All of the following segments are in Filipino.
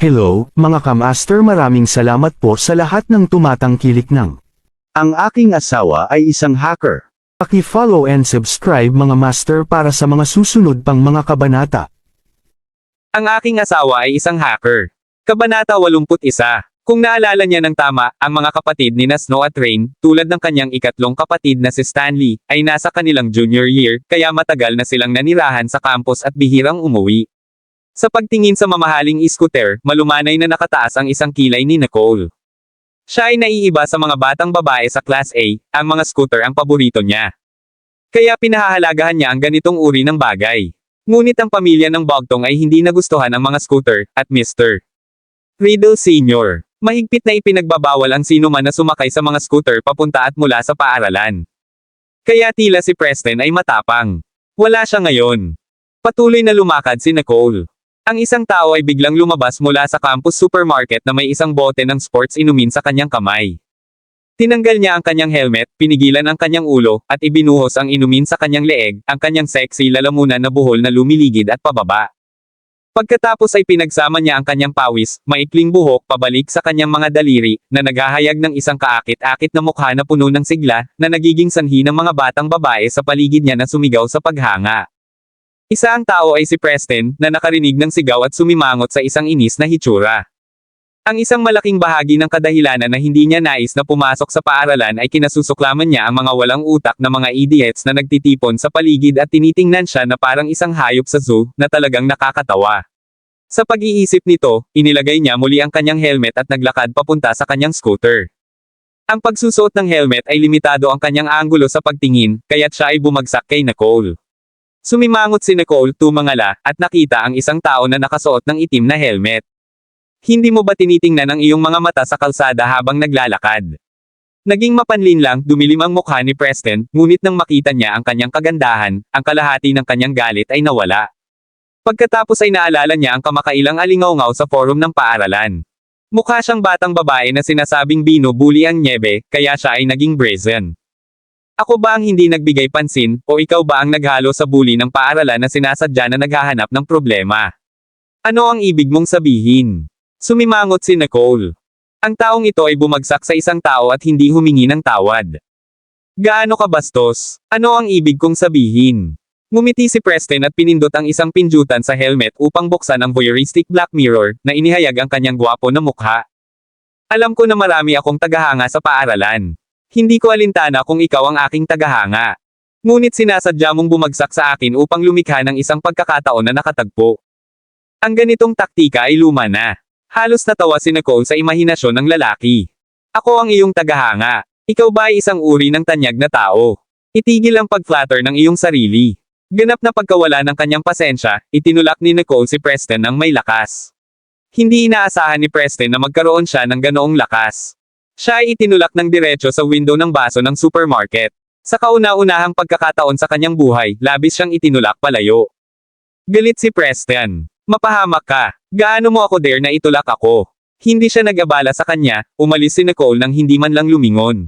Hello, mga kamaster, maraming salamat po sa lahat ng tumatangkilik ng. Ang aking asawa ay isang hacker. Paki-follow and subscribe mga master para sa mga susunod pang mga kabanata. Ang aking asawa ay isang hacker. Kabanata 81. Kung naalala niya ng tama, ang mga kapatid ni Snow at Rain, tulad ng kanyang ikatlong kapatid na si Stanley, ay nasa kanilang junior year, kaya matagal na silang nanirahan sa campus at bihirang umuwi. Sa pagtingin sa mamahaling scooter, malumanay na nakataas ang isang kilay ni Nicole. Siya ay naiiba sa mga batang babae sa Class A, ang mga scooter ang paborito niya. Kaya pinahahalagahan niya ang ganitong uri ng bagay. Ngunit ang pamilya ng Bogtong ay hindi nagustuhan ang mga scooter, at Mr. Riddle Sr. mahigpit na ipinagbabawal ang sino man na sumakay sa mga scooter papunta at mula sa paaralan. Kaya tila si Preston ay matapang. Wala siya ngayon. Patuloy na lumakad si Nicole. Ang isang tao ay biglang lumabas mula sa campus supermarket na may isang bote ng sports inumin sa kanyang kamay. Tinanggal niya ang kanyang helmet, pinigilan ang kanyang ulo, at ibinuhos ang inumin sa kanyang leeg, ang kanyang sexy lalamunan na buhol na lumiligid at pababa. Pagkatapos ay pinagsama niya ang kanyang pawis, maikling buhok pabalik sa kanyang mga daliri, na naghahayag ng isang kaakit-akit na mukha na puno ng sigla, na nagiging sanhi ng mga batang babae sa paligid niya na sumigaw sa paghanga. Isa ang tao ay si Preston, na nakarinig ng sigaw at sumimangot sa isang inis na hitsura. Ang isang malaking bahagi ng kadahilanan na hindi niya nais na pumasok sa paaralan ay kinasusuklaman niya ang mga walang utak na mga idiots na nagtitipon sa paligid at tinitingnan siya na parang isang hayop sa zoo, na talagang nakakatawa. Sa pag-iisip nito, inilagay niya muli ang kanyang helmet at naglakad papunta sa kanyang scooter. Ang pagsusuot ng helmet ay limitado ang kanyang anggulo sa pagtingin, kaya't siya ay bumagsak kay Nicole. Sumimangot si Nicole, tumangala, at nakita ang isang tao na nakasuot ng itim na helmet. Hindi mo ba tinitingnan ang iyong mga mata sa kalsada habang naglalakad? Naging mapanlin lang, dumilim ang mukha ni Preston, ngunit nang makita niya ang kanyang kagandahan, ang kalahati ng kanyang galit ay nawala. Pagkatapos ay naalala niya ang kamakailang alingawngaw sa forum ng paaralan. Mukha siyang batang babae na sinasabing binubuli ang nyebe, kaya siya ay naging brazen. Ako ba ang hindi nagbigay pansin, o ikaw ba ang naghalo sa bully ng paaralan na sinasadya na naghahanap ng problema? Ano ang ibig mong sabihin? Sumimangot si Nicole. Ang taong ito ay bumagsak sa isang tao at hindi humingi ng tawad. Gaano ka bastos? Ano ang ibig kong sabihin? Ngumiti si Preston at pinindot ang isang pindutan sa helmet upang buksan ang voyeuristic black mirror, na inihayag ang kanyang gwapo na mukha. Alam ko na marami akong tagahanga sa paaralan. Hindi ko alintana kung ikaw ang aking tagahanga. Ngunit sinasadya mong bumagsak sa akin upang lumikha ng isang pagkakataon na nakatagpo. Ang ganitong taktika ay luma na. Halos natawa si Nicole sa imahinasyon ng lalaki. Ako ang iyong tagahanga. Ikaw ba ay isang uri ng tanyag na tao? Itigil ang pag-flatter ng iyong sarili. Ganap na pagkawala ng kanyang pasensya, itinulak ni Nicole si Preston ng may lakas. Hindi inaasahan ni Preston na magkaroon siya ng ganoong lakas. Siya ay itinulak ng diretso sa window ng baso ng supermarket. Sa kauna-unahang pagkakataon sa kanyang buhay, labis siyang itinulak palayo. Galit si Preston. Mapahamak ka. Gaano mo ako dare na itulak ako? Hindi siya nag-abala sa kanya, umalis si Nicole nang hindi man lang lumingon.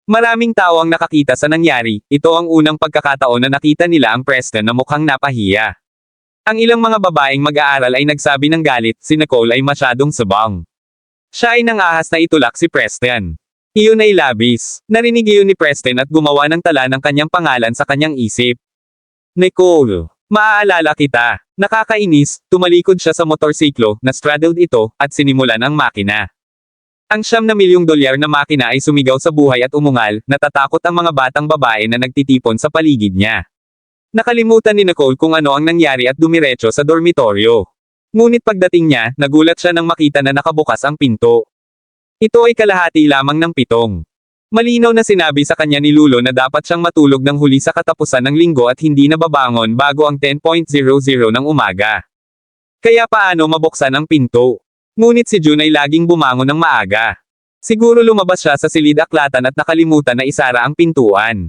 Maraming tao ang nakakita sa nangyari, ito ang unang pagkakataon na nakita nila ang Preston na mukhang napahiya. Ang ilang mga babaeng mag-aaral ay nagsabi ng galit, si Nicole ay masyadong sabang. Siya ay nangahas na itulak si Preston. Iyon ay labis. Narinig iyon ni Preston at gumawa ng tala ng kanyang pangalan sa kanyang isip. Nicole, maaalala kita. Nakakainis, tumalikod siya sa motorsiklo, na straddled ito, at sinimulan ang makina. Ang $9 milyong na makina ay sumigaw sa buhay at umungal, natatakot ang mga batang babae na nagtitipon sa paligid niya. Nakalimutan ni Nicole kung ano ang nangyari at dumiretso sa dormitoryo. Ngunit pagdating niya, nagulat siya nang makita na nakabukas ang pinto. Ito ay kalahati lamang ng 7. Malinaw na sinabi sa kanya ni Lulo na dapat siyang matulog ng huli sa katapusan ng linggo at hindi na babangon bago ang 10:00 ng umaga. Kaya paano mabuksan ang pinto? Ngunit si June ay laging bumangon ng maaga. Siguro lumabas siya sa silid-aklatan at nakalimutan na isara ang pintuan.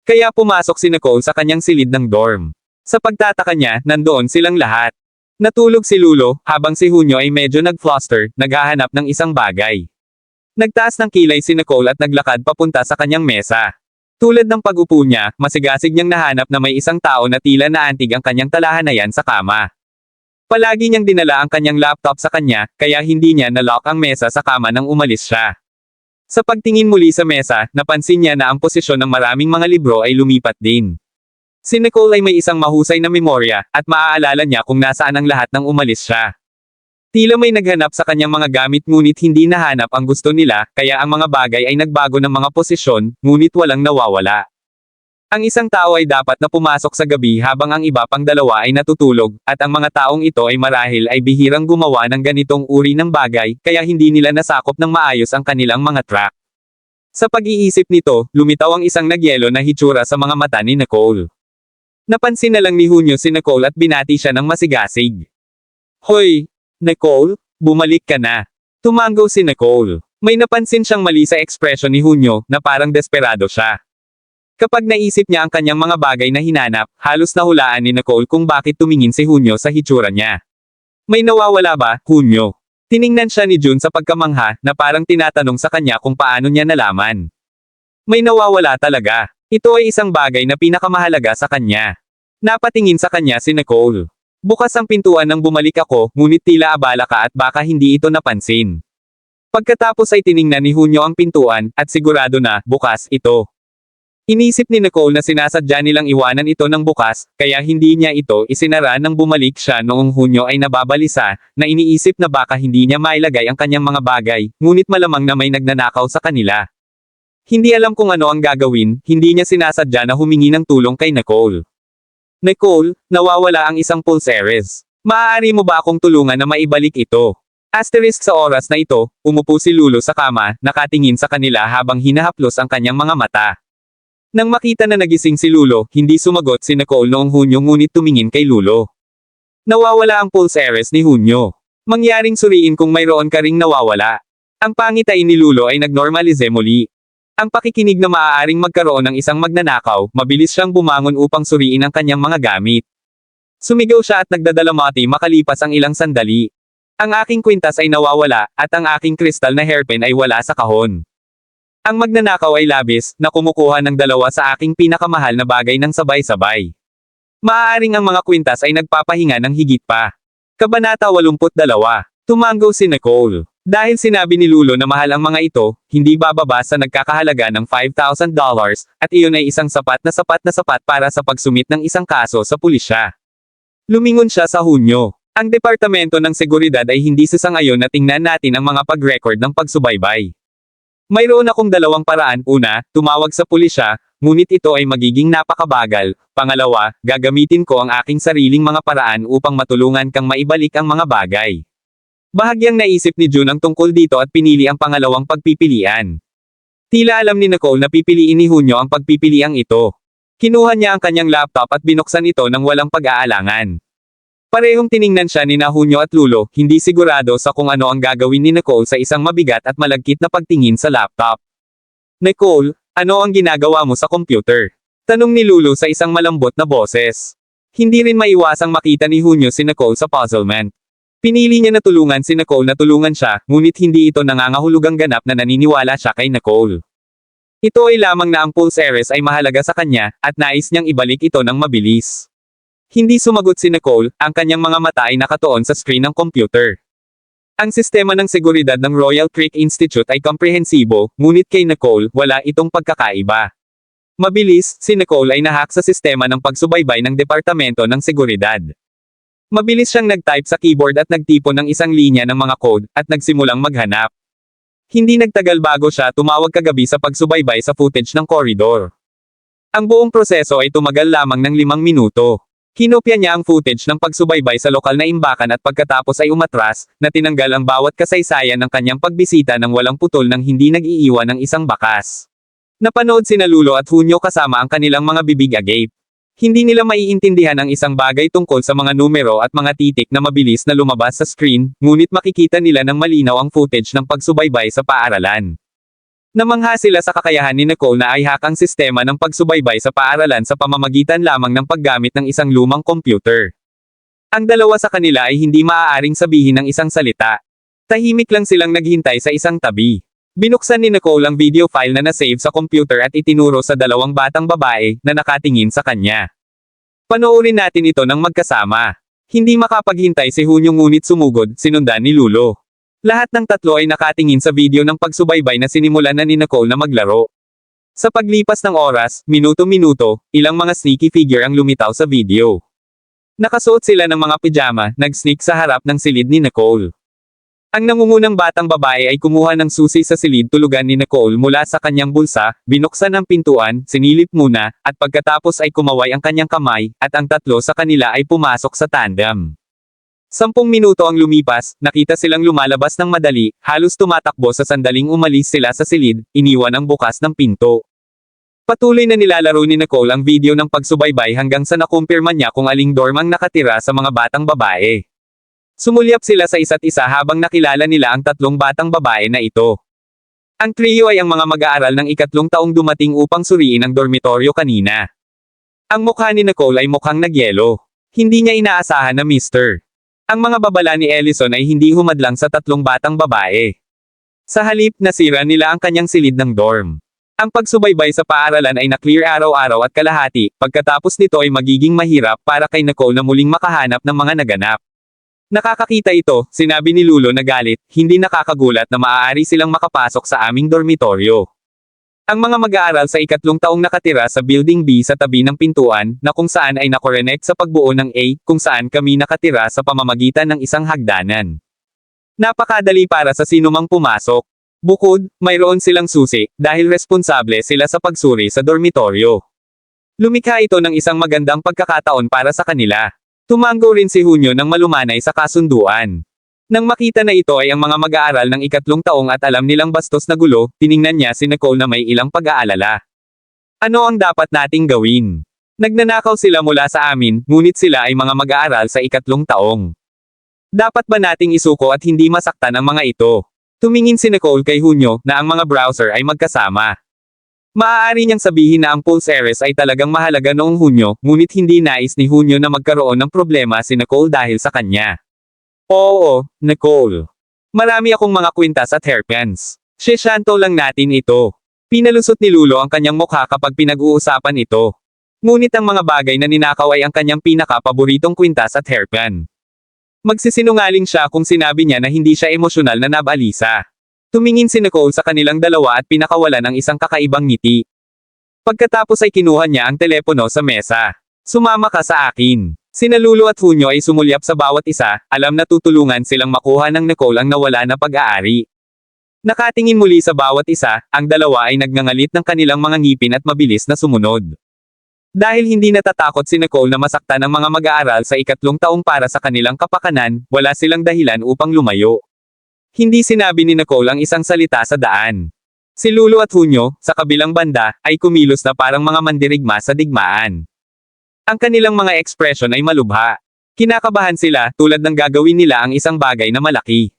Kaya pumasok si Nicole sa kanyang silid ng dorm. Sa pagtataka niya, nandoon silang lahat. Natulog si Lulo, habang si Hunyo ay medyo nag-fluster, naghahanap ng isang bagay. Nagtaas ng kilay si Nicole at naglakad papunta sa kanyang mesa. Tulad ng pag-upo niya, masigasig niyang nahanap na may isang tao na tila naantig ang kanyang talahanayan sa kama. Palagi niyang dinala ang kanyang laptop sa kanya, kaya hindi niya na-lock ang mesa sa kama nang umalis siya. Sa pagtingin muli sa mesa, napansin niya na ang posisyon ng maraming mga libro ay lumipat din. Si Nicole ay may isang mahusay na memorya, at maaalala niya kung nasaan ang lahat nang umalis siya. Tila may naghanap sa kanyang mga gamit ngunit hindi nahanap ang gusto nila, kaya ang mga bagay ay nagbago ng mga posisyon, ngunit walang nawawala. Ang isang tao ay dapat na pumasok sa gabi habang ang iba pang dalawa ay natutulog, at ang mga taong ito ay marahil ay bihirang gumawa ng ganitong uri ng bagay, kaya hindi nila nasakop ng maayos ang kanilang mga track. Sa pag-iisip nito, lumitaw ang isang nagyelo na hitsura sa mga mata ni Nicole. Napansin na lang ni Hunyo si Nicole at binati siya ng masigasig. Hoy, Nicole, bumalik ka na. Tumango si Nicole. May napansin siyang mali sa ekspresyon ni Hunyo, na parang desperado siya. Kapag naisip niya ang kanyang mga bagay na hinanap, halos nahulaan ni Nicole kung bakit tumingin si Hunyo sa hitsura niya. May nawawala ba, Hunyo? Tiningnan siya ni Jun sa pagkamangha, na parang tinatanong sa kanya kung paano niya nalaman. May nawawala talaga. Ito ay isang bagay na pinakamahalaga sa kanya. Napatingin sa kanya si Nicole. Bukas ang pintuan nang bumalik ako, ngunit tila abala ka at baka hindi ito napansin. Pagkatapos ay tiningnan ni Hunyo ang pintuan, at sigurado na, bukas ito. Inisip ni Nicole na sinasadya nilang iwanan ito ng bukas, kaya hindi niya ito isinara nang bumalik siya noong Hunyo ay nababalisa, na iniisip na baka hindi niya mailagay ang kanyang mga bagay, ngunit malamang na may nagnanakaw sa kanila. Hindi alam kung ano ang gagawin, hindi niya sinasadya na humingi ng tulong kay Nicole. Nicole, nawawala ang isang pulseres. Maaari mo ba akong tulungan na maibalik ito? Asterisk sa oras na ito, umupo si Lulo sa kama, nakatingin sa kanila habang hinahaplos ang kanyang mga mata. Nang makita na nagising si Lulo, hindi sumagot si Nicole noong Hunyo ngunit tumingin kay Lulo. Nawawala ang pulseres ni Hunyo. Mangyaring suriin kung mayroon ka ring nawawala. Ang pangitain ni Lulo ay nagnormalize muli. Ang pakikinig na maaaring magkaroon ng isang magnanakaw, mabilis siyang bumangon upang suriin ang kanyang mga gamit. Sumigaw siya at nagdadalamati makalipas ang ilang sandali. Ang aking kwintas ay nawawala, at ang aking kristal na hairpin ay wala sa kahon. Ang magnanakaw ay labis, na kumukuha ng dalawa sa aking pinakamahal na bagay ng sabay-sabay. Maaaring ang mga kwintas ay nagpapahinga ng higit pa. Kabanata 82. Tumango si Nicole. Dahil sinabi ni Lulo na mahal ang mga ito, hindi bababa sa nagkakahalaga ng $5,000, at iyon ay isang sapat na sapat para sa pagsumit ng isang kaso sa pulisya. Lumingon siya sa Hunyo. Ang Departamento ng Seguridad ay hindi sasangayon na tingnan natin ang mga pag-record ng pagsubaybay. Mayroon akong dalawang paraan. Una, tumawag sa pulisya, ngunit ito ay magiging napakabagal. Pangalawa, gagamitin ko ang aking sariling mga paraan upang matulungan kang maibalik ang mga bagay. Bahagyang naisip ni Jun ang tungkol dito at pinili ang pangalawang pagpipilian. Tila alam ni Nicole na pipiliin ni Hunyo ang pagpipiliang ito. Kinuha niya ang kanyang laptop at binuksan ito nang walang pag-aalangan. Parehong tiningnan siya ni Hunyo at Lulo, hindi sigurado sa kung ano ang gagawin ni Nicole sa isang mabigat at malagkit na pagtingin sa laptop. Nicole, ano ang ginagawa mo sa computer? Tanong ni Lulo sa isang malambot na boses. Hindi rin maiwasang makita ni Hunyo si Nicole sa puzzlement. Pinili niya na tulungan si Nicole na tulungan siya, ngunit hindi ito nangangahulugang ganap na naniniwala siya kay Nicole. Ito ay lamang na ang pulseres ay mahalaga sa kanya, at nais niyang ibalik ito ng mabilis. Hindi sumagot si Nicole, ang kanyang mga mata ay nakatuon sa screen ng computer. Ang sistema ng seguridad ng Royal Creek Institute ay komprehensibo, ngunit kay Nicole, wala itong pagkakaiba. Mabilis, si Nicole ay nahack sa sistema ng pagsubaybay ng Departamento ng Seguridad. Mabilis siyang nag-type sa keyboard at nagtipon ng isang linya ng mga code, at nagsimulang maghanap. Hindi nagtagal bago siya tumawag kagabi sa pagsubaybay sa footage ng koridor. Ang buong proseso ay tumagal lamang ng 5 minuto. Kinopya niya ang footage ng pagsubaybay sa lokal na imbakan at pagkatapos ay umatras, na tinanggal ang bawat kasaysayan ng kanyang pagbisita ng walang putol nang hindi nag-iiwan ng isang bakas. Napanood sina Lulo at Hunyo kasama ang kanilang mga bibig agape. Hindi nila maiintindihan ang isang bagay tungkol sa mga numero at mga titik na mabilis na lumabas sa screen, ngunit makikita nila ng malinaw ang footage ng pagsubaybay sa paaralan. Namangha sila sa kakayahan ni Nicole na i-hack ang sistema ng pagsubaybay sa paaralan sa pamamagitan lamang ng paggamit ng isang lumang computer. Ang dalawa sa kanila ay hindi maaaring sabihin ng isang salita. Tahimik lang silang naghintay sa isang tabi. Binuksan ni Nicole ang video file na na-save sa computer at itinuro sa dalawang batang babae na nakatingin sa kanya. Panoorin natin ito ng magkasama. Hindi makapaghintay si Hunyo ngunit sumugod, sinundan ni Lulo. Lahat ng tatlo ay nakatingin sa video ng pagsubaybay na sinimulan na ni Nicole na maglaro. Sa paglipas ng oras, minuto-minuto, ilang mga sneaky figure ang lumitaw sa video. Nakasuot sila ng mga pijama, nag-sneak sa harap ng silid ni Nicole. Ang nangungunang batang babae ay kumuha ng susi sa silid tulugan ni Nicole mula sa kanyang bulsa, binuksan ang pintuan, sinilip muna, at pagkatapos ay kumaway ang kanyang kamay, at ang tatlo sa kanila ay pumasok sa tandem. 10 minuto ang lumipas, nakita silang lumalabas ng madali, halos tumatakbo sa sandaling umalis sila sa silid, iniwan ang bukas ng pinto. Patuloy na nilalaro ni Nicole ang video ng pagsubaybay hanggang sa nakumpirma niya kung aling dorm ang nakatira sa mga batang babae. Sumulyap sila sa isa't isa habang nakilala nila ang tatlong batang babae na ito. Ang trio ay ang mga mag-aaral ng 3 taong dumating upang suriin ang dormitoryo kanina. Ang mukha ni Nicole ay mukhang nagyelo. Hindi niya inaasahan na Mr. Ang mga babala ni Ellison ay hindi humadlang sa tatlong batang babae. Sa halip, nasira nila ang kanyang silid ng dorm. Ang pagsubaybay sa paaralan ay na-clear araw-araw at kalahati, pagkatapos nito ay magiging mahirap para kay Nicole na muling makahanap ng mga naganap. Nakakakita ito, sinabi ni Lulo na galit, hindi nakakagulat na maaari silang makapasok sa aming dormitoryo. Ang mga mag-aaral sa 3 taong nakatira sa Building B sa tabi ng pintuan, na kung saan ay nakorenek sa pagbuo ng A, kung saan kami nakatira sa pamamagitan ng isang hagdanan. Napakadali para sa sinumang pumasok. Bukod, mayroon silang susi, dahil responsable sila sa pagsuri sa dormitoryo. Lumikha ito ng isang magandang pagkakataon para sa kanila. Tumango rin si Hunyo ng malumanay sa kasunduan. Nang makita na ito ay ang mga mag-aaral ng 3 taong at alam nilang bastos na gulo, tiningnan niya si Nicole na may ilang pag-aalala. Ano ang dapat nating gawin? Nagnanakaw sila mula sa amin, ngunit sila ay mga mag-aaral sa 3 taong. Dapat ba nating isuko at hindi masaktan ang mga ito? Tumingin si Nicole kay Hunyo na ang mga browser ay magkasama. Maaari niyang sabihin na ang Pulse Heiress ay talagang mahalaga noong Hunyo, ngunit hindi nais ni Hunyo na magkaroon ng problema si Nicole dahil sa kanya. Oo, Nicole. Marami akong mga kwintas at hairpins. Sesyanto lang natin ito. Pinalusot ni Lulo ang kanyang mukha kapag pinag-uusapan ito. Ngunit ang mga bagay na ninakaw ay ang kanyang pinaka-paboritong kwintas at hairpin. Magsisinungaling siya kung sinabi niya na hindi siya emosyonal na nabalisa. Tumingin si Nicole sa kanilang dalawa at pinakawalan ng isang kakaibang ngiti. Pagkatapos ay kinuha niya ang telepono sa mesa. Sumama ka sa akin. Sina Lulo at Hunyo ay sumulyap sa bawat isa, alam na tutulungan silang makuha ng Nicole ang nawala na pag-aari. Nakatingin muli sa bawat isa, ang dalawa ay nagngangalit ng kanilang mga ngipin at mabilis na sumunod. Dahil hindi natatakot si Nicole na masaktan ng mga mag-aaral sa 3 taong para sa kanilang kapakanan, wala silang dahilan upang lumayo. Hindi sinabi ni Nicole ang isang salita sa daan. Si Lulo at Hunyo, sa kabilang banda, ay kumilos na parang mga mandirigma sa digmaan. Ang kanilang mga ekspresyon ay malubha. Kinakabahan sila, tulad ng gagawin nila ang isang bagay na malaki.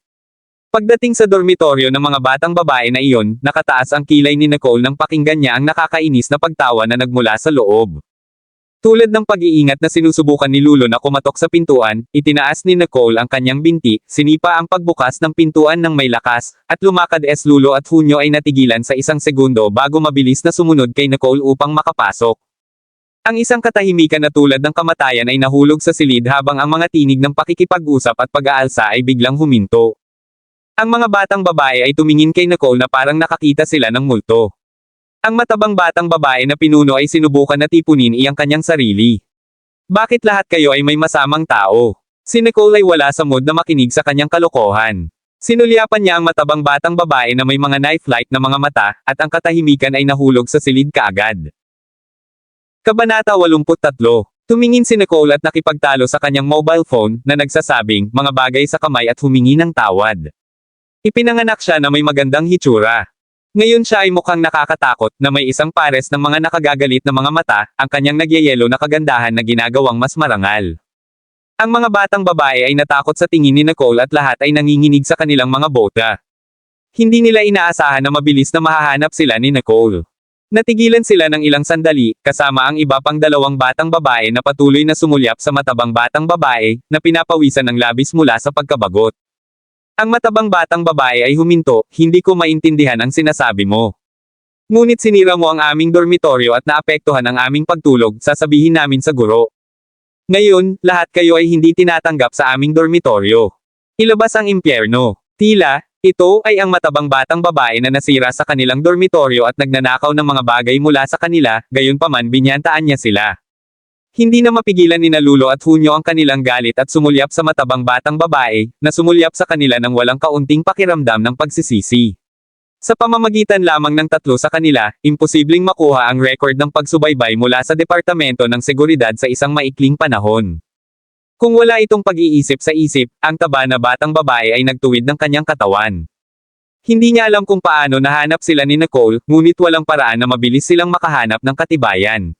Pagdating sa dormitoryo ng mga batang babae na iyon, nakataas ang kilay ni Nicole nang pakinggan niya ang nakakainis na pagtawa na nagmula sa loob. Tulad ng pag-iingat na sinusubukan ni Lulo na kumatok sa pintuan, itinaas ni Nicole ang kanyang binti, sinipa ang pagbukas ng pintuan ng may lakas, at lumakad Lulo at Hunyo ay natigilan sa 1 segundo bago mabilis na sumunod kay Nicole upang makapasok. Ang isang katahimikan na tulad ng kamatayan ay nahulog sa silid habang ang mga tinig ng pakikipag-usap at pag-aalsa ay biglang huminto. Ang mga batang babae ay tumingin kay Nicole na parang nakakita sila ng multo. Ang matabang batang babae na pinuno ay sinubukan na tipunin iyang kanyang sarili. Bakit lahat kayo ay may masamang tao? Si Nicole ay wala sa mood na makinig sa kanyang kalokohan. Sinulyapan niya ang matabang batang babae na may mga knife-like na mga mata, at ang katahimikan ay nahulog sa silid kaagad. Kabanata 83. Tumingin si Nicole at nakipagtalo sa kanyang mobile phone, na nagsasabing, mga bagay sa kamay at humingi ng tawad. Ipinanganak siya na may magandang hitsura. Ngayon siya ay mukhang nakakatakot, na may isang pares ng mga nakagagalit na mga mata, ang kanyang nagyayelo na kagandahan na ginagawang mas marangal. Ang mga batang babae ay natakot sa tingin ni Nicole at lahat ay nanginginig sa kanilang mga bota. Hindi nila inaasahan na mabilis na mahahanap sila ni Nicole. Natigilan sila ng ilang sandali, kasama ang iba pang 2 batang babae na patuloy na sumulyap sa matabang batang babae, na pinapawisan ng labis mula sa pagkabagot. Ang matabang batang babae ay huminto, hindi ko maintindihan ang sinasabi mo. Ngunit sinira mo ang aming dormitoryo at naapektuhan ang aming pagtulog, sasabihin namin sa guro. Ngayon, lahat kayo ay hindi tinatanggap sa aming dormitoryo. Ilabas ang impyerno. Tila, ito ay ang matabang batang babae na nasira sa kanilang dormitoryo at nagnanakaw ng mga bagay mula sa kanila, gayunpaman binyantaan niya sila. Hindi na mapigilan ni Lulo at Hunyo ang kanilang galit at sumulyap sa matabang batang babae, na sumulyap sa kanila ng walang kaunting pakiramdam ng pagsisisi. Sa pamamagitan lamang ng tatlo sa kanila, imposibleng makuha ang record ng pagsubaybay mula sa Departamento ng Seguridad sa isang maikling panahon. Kung wala itong pag-iisip sa isip, ang taba na batang babae ay nagtuwid ng kanyang katawan. Hindi niya alam kung paano nahanap sila ni Nicole, ngunit walang paraan na mabilis silang makahanap ng katibayan.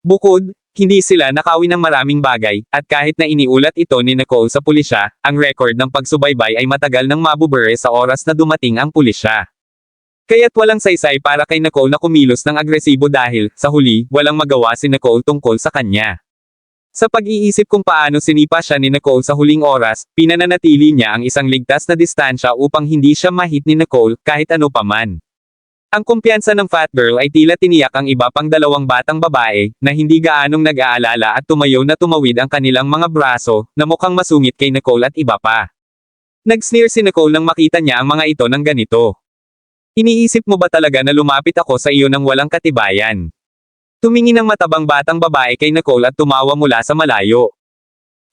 Bukod, hindi sila nakawin ng maraming bagay, at kahit na iniulat ito ni Nicole sa pulisya, ang record ng pagsubaybay ay matagal nang mabubure sa oras na dumating ang pulisya. Kaya't walang saysay para kay Nicole na kumilos ng agresibo dahil, sa huli, walang magawa si Nicole tungkol sa kanya. Sa pag-iisip kung paano sinipa siya ni Nicole sa huling oras, pinananatili niya ang isang ligtas na distansya upang hindi siya ma-hit ni Nicole, kahit ano paman. Ang kumpiyansa ng fat girl ay tila tiniyak ang iba pang dalawang batang babae, na hindi gaanong nag-aalala at tumayo na tumawid ang kanilang mga braso, na mukhang masungit kay Nicole at iba pa. Nag-sneer si Nicole nang makita niya ang mga ito ng ganito. Iniisip mo ba talaga na lumapit ako sa iyo ng walang katibayan? Tumingin ang matabang batang babae kay Nicole at tumawa mula sa malayo.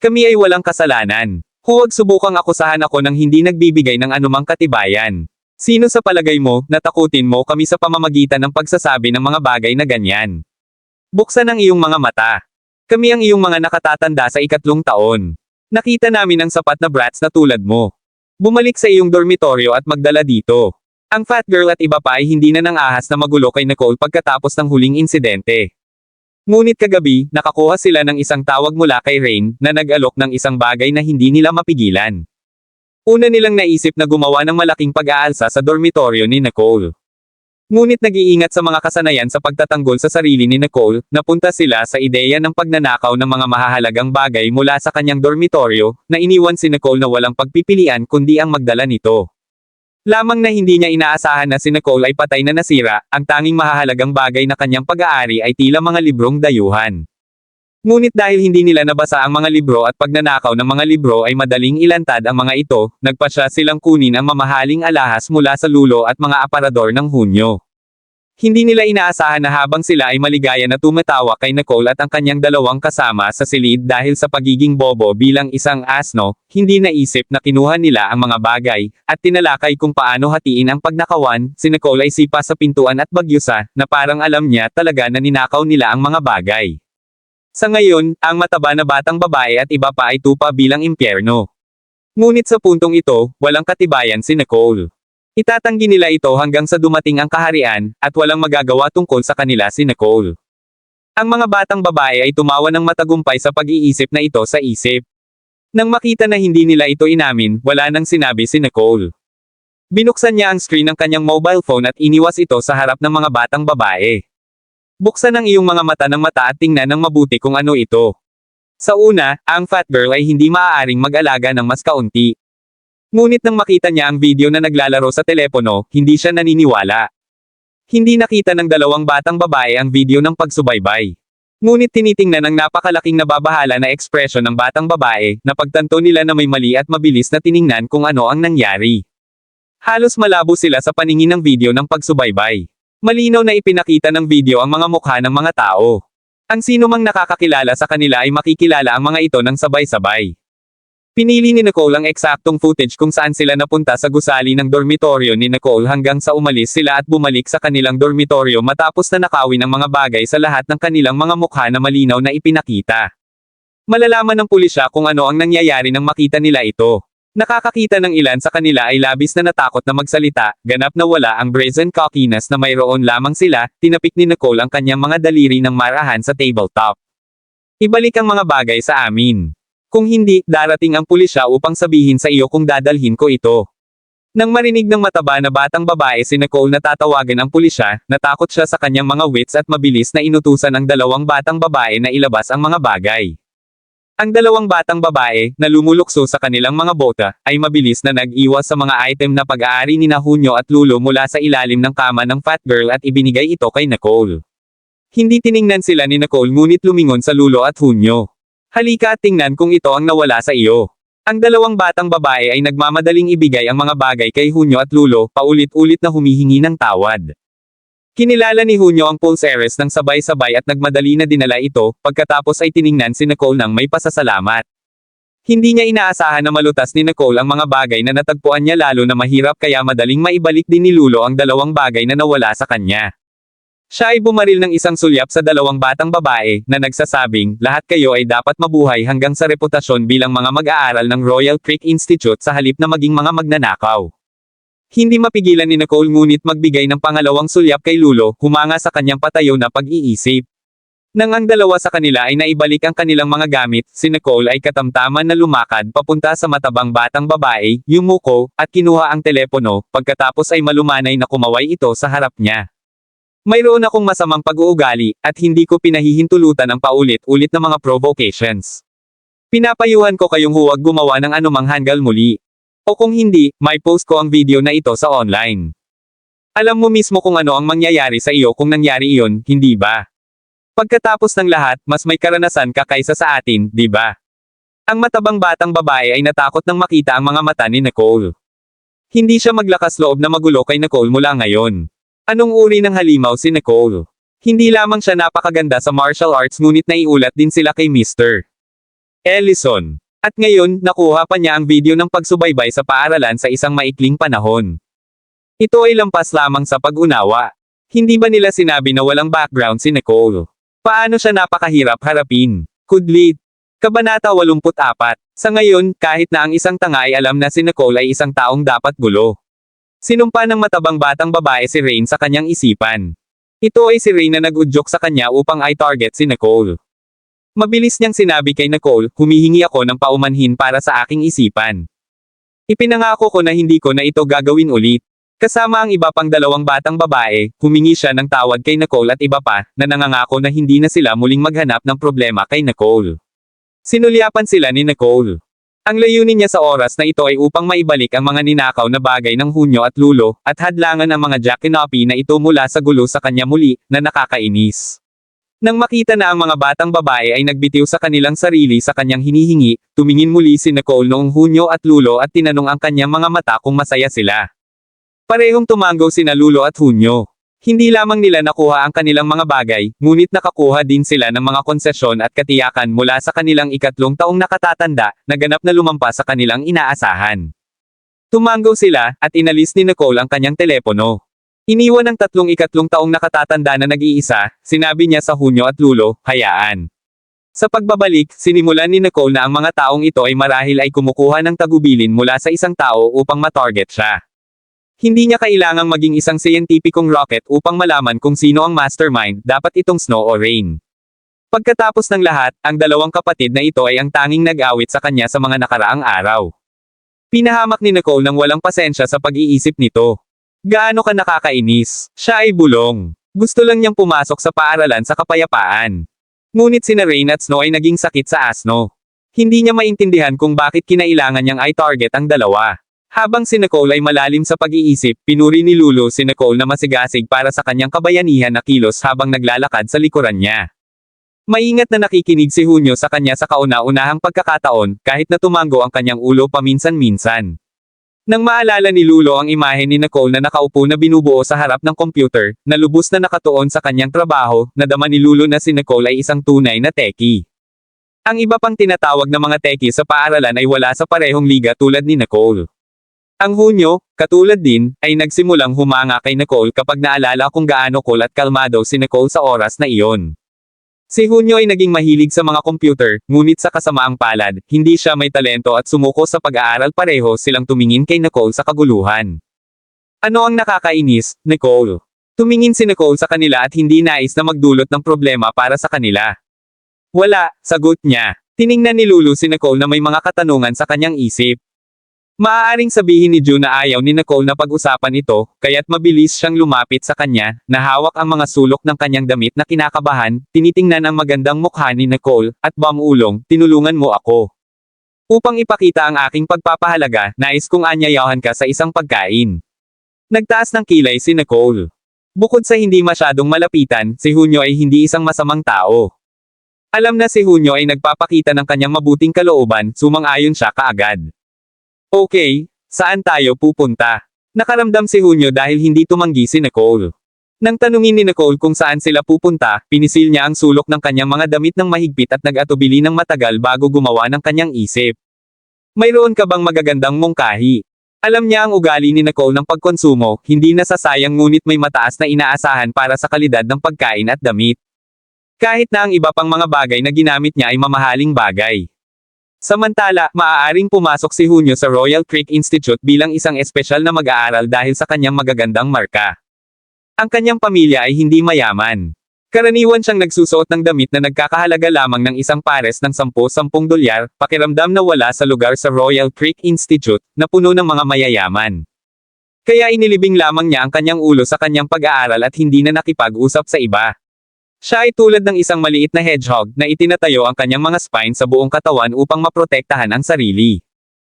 Kami ay walang kasalanan. Huwag subukang akusahan ako ng hindi nagbibigay ng anumang katibayan. Sino sa palagay mo, natakutin mo kami sa pamamagitan ng pagsasabi ng mga bagay na ganyan? Buksan ang iyong mga mata. Kami ang iyong mga nakatatanda sa 3 taon. Nakita namin ang sapat na brats na tulad mo. Bumalik sa iyong dormitoryo at magdala dito. Ang fat girl at iba pa ay hindi na nang ahas na magulo kay Nicole pagkatapos ng huling insidente. Ngunit kagabi, nakakuha sila ng isang tawag mula kay Rain, na nag-alok ng isang bagay na hindi nila mapigilan. Una nilang naisip na gumawa ng malaking pag-aalsa sa dormitoryo ni Nicole. Ngunit nag-iingat sa mga kasanayan sa pagtatanggol sa sarili ni Nicole, napunta sila sa ideya ng pagnanakaw ng mga mahahalagang bagay mula sa kanyang dormitoryo, na iniwan si Nicole na walang pagpipilian kundi ang magdala nito. Lamang na hindi niya inaasahan na si Nicole ay patay na nasira, ang tanging mahahalagang bagay na kanyang pag-aari ay tila mga librong dayuhan. Ngunit dahil hindi nila nabasa ang mga libro at pagnanakaw ng mga libro ay madaling ilantad ang mga ito, nagpasya silang kunin ang mamahaling alahas mula sa lulo at mga aparador ng Hunyo. Hindi nila inaasahan na habang sila ay maligaya na tumatawa kay Nicole at ang kanyang dalawang kasama sa silid dahil sa pagiging bobo bilang isang asno, hindi naisip na kinuha nila ang mga bagay, at tinalakay kung paano hatiin ang pagnakawan, si Nicole ay sipa sa pintuan at bagyusa, na parang alam niya talaga na ninakaw nila ang mga bagay. Sa ngayon, ang mataba na batang babae at iba pa ay tupa bilang impyerno. Ngunit sa puntong ito, walang katibayan si Nicole. Itatanggi nila ito hanggang sa dumating ang kaharian, at walang magagawa tungkol sa kanila si Nicole. Ang mga batang babae ay tumawa ng matagumpay sa pag-iisip na ito sa isip. Nang makita na hindi nila ito inamin, wala nang sinabi si Nicole. Binuksan niya ang screen ng kanyang mobile phone at iniwas ito sa harap ng mga batang babae. Buksan ang iyong mga mata ng mata at tingnan ng mabuti kung ano ito. Sa una, ang fat girl ay hindi maaaring mag-alaga ng mas kaunti. Ngunit nang makita niya ang video na naglalaro sa telepono, hindi siya naniniwala. Hindi nakita ng dalawang batang babae ang video ng pagsubaybay. Ngunit tinitingnan ng napakalaking nababahala na ekspresyon ng batang babae, na pagtanto nila na may mali at mabilis na tiningnan kung ano ang nangyari. Halos malabo sila sa paningin ng video ng pagsubaybay. Malinaw na ipinakita ng video ang mga mukha ng mga tao. Ang sino mang nakakakilala sa kanila ay makikilala ang mga ito ng sabay-sabay. Pinili ni Nicole ang eksaktong footage kung saan sila napunta sa gusali ng dormitoryo ni Nicole hanggang sa umalis sila at bumalik sa kanilang dormitoryo matapos na nakawin ang mga bagay sa lahat ng kanilang mga mukha na malinaw na ipinakita. Malalaman ng pulisya kung ano ang nangyayari nang makita nila ito. Nakakakita ng ilan sa kanila ay labis na natakot na magsalita, ganap na wala ang brazen cockiness na mayroon lamang sila, tinapik ni Nicole ang kanyang mga daliri ng marahan sa tabletop. Ibalik ang mga bagay sa amin. Kung hindi, darating ang pulisya upang sabihin sa iyo kung dadalhin ko ito. Nang marinig ng mataba na batang babae si Nicole na tatawagan ang pulisya, natakot siya sa kanyang mga wits at mabilis na inutusan ang dalawang batang babae na ilabas ang mga bagay. Ang dalawang batang babae, na lumulukso sa kanilang mga bota, ay mabilis na nag-iwas sa mga item na pag-aari ni Hunyo at Lulo mula sa ilalim ng kama ng fat girl at ibinigay ito kay Nicole. Hindi tiningnan sila ni Nicole ngunit lumingon sa Lulo at Hunyo. Halika at tingnan kung ito ang nawala sa iyo. Ang dalawang batang babae ay nagmamadaling ibigay ang mga bagay kay Hunyo at Lulo, paulit-ulit na humihingi ng tawad. Kinilala ni Hunyo ang Pulse Heiress ng sabay-sabay at nagmadali na dinala ito, pagkatapos ay tiningnan si Nicole ng may pasasalamat. Hindi niya inaasahan na malutas ni Nicole ang mga bagay na natagpuan niya lalo na mahirap kaya madaling maibalik din ni Lulo ang dalawang bagay na nawala sa kanya. Siya ay bumaril ng isang sulyap sa dalawang batang babae, na nagsasabing, lahat kayo ay dapat mabuhay hanggang sa reputasyon bilang mga mag-aaral ng Royal Creek Institute sa halip na maging mga magnanakaw. Hindi mapigilan ni Nicole ngunit magbigay ng pangalawang sulyap kay Lulo, humanga sa kanyang patayo na pag-iisip. Nang ang dalawa sa kanila ay naibalik ang kanilang mga gamit, si Nicole ay katamtaman na lumakad papunta sa matabang batang babae, yumuko, at kinuha ang telepono, pagkatapos ay malumanay na kumaway ito sa harap niya. Mayroon akong masamang pag-uugali, at hindi ko pinahihintulutan ang paulit-ulit na mga provocations. Pinapayuhan ko kayong huwag gumawa ng anumang hanggal muli. O kung hindi, may post ko ang video na ito sa online. Alam mo mismo kung ano ang mangyayari sa iyo kung nangyari iyon, hindi ba? Pagkatapos ng lahat, mas may karanasan ka kaysa sa atin, di ba? Ang matabang batang babae ay natakot nang makita ang mga mata ni Nicole. Hindi siya maglakas loob na magulo kay Nicole mula ngayon. Anong uri ng halimaw si Nicole? Hindi lamang siya napakaganda sa martial arts ngunit naiulat din sila kay Mr. Ellison. At ngayon, nakuha pa niya ang video ng pagsubaybay sa paaralan sa isang maikling panahon. Ito ay lampas lamang sa pag-unawa. Hindi ba nila sinabi na walang background si Nicole? Paano siya napakahirap harapin? Kudlit. Kabanata 84. Sa ngayon, kahit na ang isang tanga ay alam na si Nicole ay isang taong dapat gulo. Sinumpa ng matabang batang babae si Rain sa kanyang isipan. Ito ay si Rain na nag-udyok sa kanya upang i-target si Nicole. Mabilis niyang sinabi kay Nicole, humihingi ako ng paumanhin para sa aking isipan. Ipinangako ko na hindi ko na ito gagawin ulit. Kasama ang iba pang dalawang batang babae, humingi siya ng tawad kay Nicole at iba pa, na nangangako na hindi na sila muling maghanap ng problema kay Nicole. Sinulyapan sila ni Nicole. Ang layunin niya sa oras na ito ay upang maibalik ang mga ninakaw na bagay ng Hunyo at Lulo, at hadlangan ang mga Jackanopi na ito mula sa gulo sa kanya muli, na nakakainis. Nang makita na ang mga batang babae ay nagbitiw sa kanilang sarili sa kanyang hinihingi, tumingin muli si Nicole noong Hunyo at Lulo at tinanong ang kanyang mga mata kung masaya sila. Parehong tumanggaw sina Lulo at Hunyo. Hindi lamang nila nakuha ang kanilang mga bagay, ngunit nakakuha din sila ng mga konsesyon at katiyakan mula sa kanilang ikatlong taong nakatatanda, na ganap na lumampas sa kanilang inaasahan. Tumanggaw sila, at inalis ni Nicole ang kanyang telepono. Iniwan ng ikatlong taong nakatatanda na nag-iisa, sinabi niya sa Hunyo at Lulo, hayaan. Sa pagbabalik, sinimulan ni Nicole na ang mga taong ito ay marahil ay kumukuha ng tagubilin mula sa isang tao upang matarget siya. Hindi niya kailangang maging isang siyentipikong rocket upang malaman kung sino ang mastermind, dapat itong Snow o Rain. Pagkatapos ng lahat, ang dalawang kapatid na ito ay ang tanging nag-awit sa kanya sa mga nakaraang araw. Pinahamak ni Nicole ng walang pasensya sa pag-iisip nito. Gaano ka nakakainis? Siya ay bulong. Gusto lang niyang pumasok sa paaralan sa kapayapaan. Ngunit sina Rain at Snow ay naging sakit sa asno. Hindi niya maintindihan kung bakit kinailangan niyang i-target ang dalawa. Habang si Nicole ay malalim sa pag-iisip, pinuri ni Lulo si Nicole na masigasig para sa kanyang kabayanihan na kilos habang naglalakad sa likuran niya. Maingat na nakikinig si Hunyo sa kanya sa kauna-unahang pagkakataon, kahit na tumanggo ang kanyang ulo paminsan-minsan. Nang maalala ni Lulo ang imahe ni Nicole na nakaupo na binubuo sa harap ng computer, na lubos na nakatuon sa kanyang trabaho, nadama ni Lulo na si Nicole ay isang tunay na techie. Ang iba pang tinatawag na mga techie sa paaralan ay wala sa parehong liga tulad ni Nicole. Ang Hunyo, katulad din, ay nagsimulang humanga kay Nicole kapag naalala kung gaano cool at kalmado si Nicole sa oras na iyon. Si Hunyo ay naging mahilig sa mga computer, ngunit sa kasamaang palad, hindi siya may talento at sumuko sa pag-aaral, pareho silang tumingin kay Nicole sa kaguluhan. Ano ang nakakainis, Nicole? Tumingin si Nicole sa kanila at hindi nais na magdulot ng problema para sa kanila. Wala, sagot niya. Tiningnan ni Lulu si Nicole na may mga katanungan sa kanyang isip. Maaaring sabihin ni June na ayaw ni Nicole na pag-usapan ito, kaya't mabilis siyang lumapit sa kanya, na hawak ang mga sulok ng kanyang damit na kinakabahan, tinitingnan ang magandang mukha ni Nicole, at bamulong, tinulungan mo ako. Upang ipakita ang aking pagpapahalaga, nais kong anyayahan ka sa isang pagkain. Nagtaas ng kilay si Nicole. Bukod sa hindi masyadong malapitan, si Hunyo ay hindi isang masamang tao. Alam na si Hunyo ay nagpapakita ng kanyang mabuting kalooban, sumang-ayon siya kaagad. Okay, saan tayo pupunta? Nakaramdam si Hunyo dahil hindi tumanggi si Nicole. Nang tanungin ni Nicole kung saan sila pupunta, pinisil niya ang sulok ng kanyang mga damit ng mahigpit at nag-atubili ng matagal bago gumawa ng kanyang isip. Mayroon ka bang magagandang mungkahi? Alam niya ang ugali ni Nicole ng pagkonsumo, hindi nasasayang ngunit may mataas na inaasahan para sa kalidad ng pagkain at damit. Kahit na ang iba pang mga bagay na ginamit niya ay mamahaling bagay. Samantala, maaaring pumasok si Hunyo sa Royal Creek Institute bilang isang espesyal na mag-aaral dahil sa kanyang magagandang marka. Ang kanyang pamilya ay hindi mayaman. Karaniwan siyang nagsusuot ng damit na nagkakahalaga lamang ng isang pares ng 10-10 dolyar, pakiramdam na wala sa lugar sa Royal Creek Institute, na puno ng mga mayayaman. Kaya inilibing lamang niya ang kanyang ulo sa kanyang pag-aaral at hindi na nakipag-usap sa iba. Siya ay tulad ng isang maliit na hedgehog na itinatayo ang kanyang mga spine sa buong katawan upang maprotektahan ang sarili.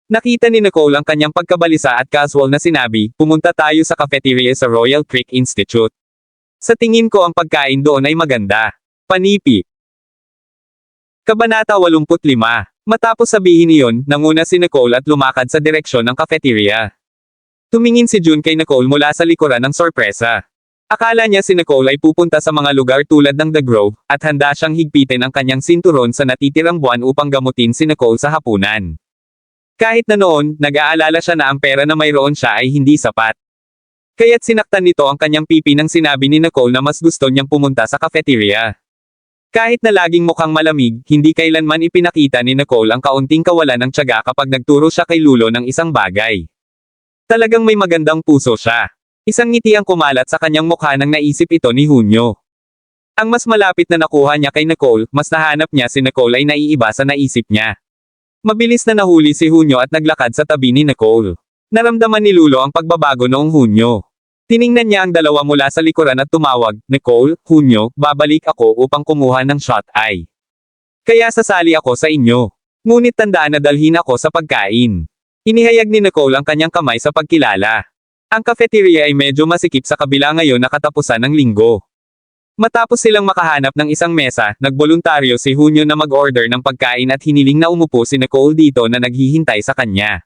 Nakita ni Nicole ang kanyang pagkabalisa at casual na sinabi, pumunta tayo sa cafeteria sa Royal Creek Institute. Sa tingin ko ang pagkain doon ay maganda. Panipi. Kabanata 85. Matapos sabihin iyon, nanguna si Nicole at lumakad sa direksyon ng cafeteria. Tumingin si Jun kay Nicole mula sa likuran ng sorpresa. Akala niya si Nicole ay pupunta sa mga lugar tulad ng The Grove, at handa siyang higpitin ang kanyang sinturon sa natitirang buwan upang gamutin si Nicole sa hapunan. Kahit na noon, nag-aalala siya na ang pera na mayroon siya ay hindi sapat. Kaya't sinaktan nito ang kanyang pipi nang sinabi ni Nicole na mas gusto niyang pumunta sa cafeteria. Kahit na laging mukhang malamig, hindi kailanman ipinakita ni Nicole ang kaunting kawalan ng tiyaga kapag nagturo siya kay Lulo ng isang bagay. Talagang may magandang puso siya. Isang ngiti ang kumalat sa kanyang mukha nang naisip ito ni Hunyo. Ang mas malapit na nakuha niya kay Nicole, mas nahanap niya si Nicole ay naiiba sa naisip niya. Mabilis na nahuli si Hunyo at naglakad sa tabi ni Nicole. Naramdaman ni Lulo ang pagbabago noong Hunyo. Tiningnan niya ang dalawa mula sa likuran at tumawag, Nicole, Hunyo, babalik ako upang kumuha ng shot eye. Kaya sasali ako sa inyo. Ngunit tandaan na dalhin ako sa pagkain. Inihayag ni Nicole ang kanyang kamay sa pagkilala. Ang cafeteria ay medyo masikip sa kabila ngayon na katapusan ng linggo. Matapos silang makahanap ng isang mesa, nagboluntaryo si Hunyo na mag-order ng pagkain at hiniling na umupo si Nicole dito na naghihintay sa kanya.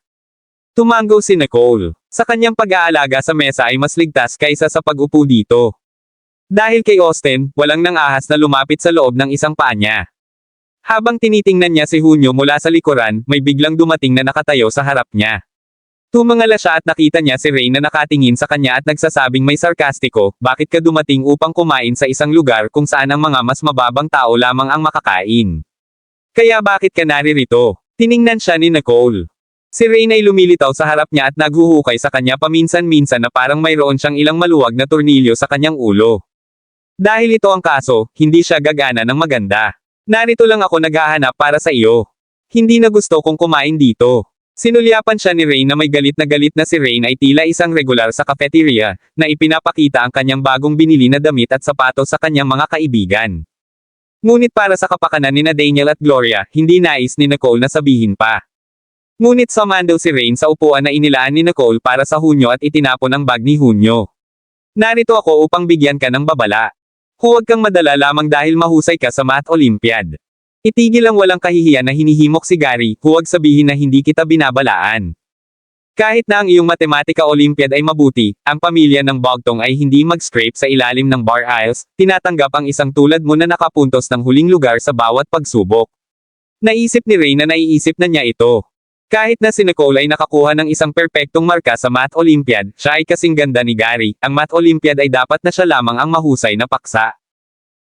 Tumango si Nicole. Sa kanyang pag-aalaga sa mesa ay mas ligtas kaysa sa pag-upo dito. Dahil kay Austin, walang nang ahas na lumapit sa loob ng isang paa niya. Habang tinitingnan niya si Hunyo mula sa likuran, may biglang dumating na nakatayo sa harap niya. Tumangala siya at nakita niya si Ray na nakatingin sa kanya at nagsasabing may sarkastiko, bakit ka dumating upang kumain sa isang lugar kung saan ang mga mas mababang tao lamang ang makakain? Kaya bakit ka naririto? Tiningnan siya ni Nicole. Si Ray ay lumilitaw sa harap niya at naghuhukay sa kanya paminsan-minsan na parang mayroon siyang ilang maluwag na tornilyo sa kanyang ulo. Dahil ito ang kaso, hindi siya gagana ng maganda. Narito lang ako naghahanap para sa iyo. Hindi na gusto kong kumain dito. Sinulyapan siya ni Ray na may galit na si Ray ay tila isang regular sa cafeteria, na ipinapakita ang kanyang bagong binili na damit at sapatos sa kanyang mga kaibigan. Ngunit para sa kapakanan ni Daniel at Gloria, hindi nais ni Nicole na sabihin pa. Ngunit sumando si Ray sa upuan na inilaan ni Nicole para sa Hunyo at itinapon ang bag ni Hunyo. Narito ako upang bigyan ka ng babala. Huwag kang madala lamang dahil mahusay ka sa Math Olympiad. Itigil ang walang kahihiyan na hinihimok si Gary, huwag sabihin na hindi kita binabalaan. Kahit na ang iyong Matematika Olympiad ay mabuti, ang pamilya ng Bogtong ay hindi mag-scrape sa ilalim ng bar aisles, tinatanggap ang isang tulad mo na nakapuntos ng huling lugar sa bawat pagsubok. Naisip ni Ray na naiisip na niya ito. Kahit na si Nicole ay nakakuha ng isang perpektong marka sa Math Olympiad, siya ay kasing ganda ni Gary, ang Math Olympiad ay dapat na siya lamang ang mahusay na paksa.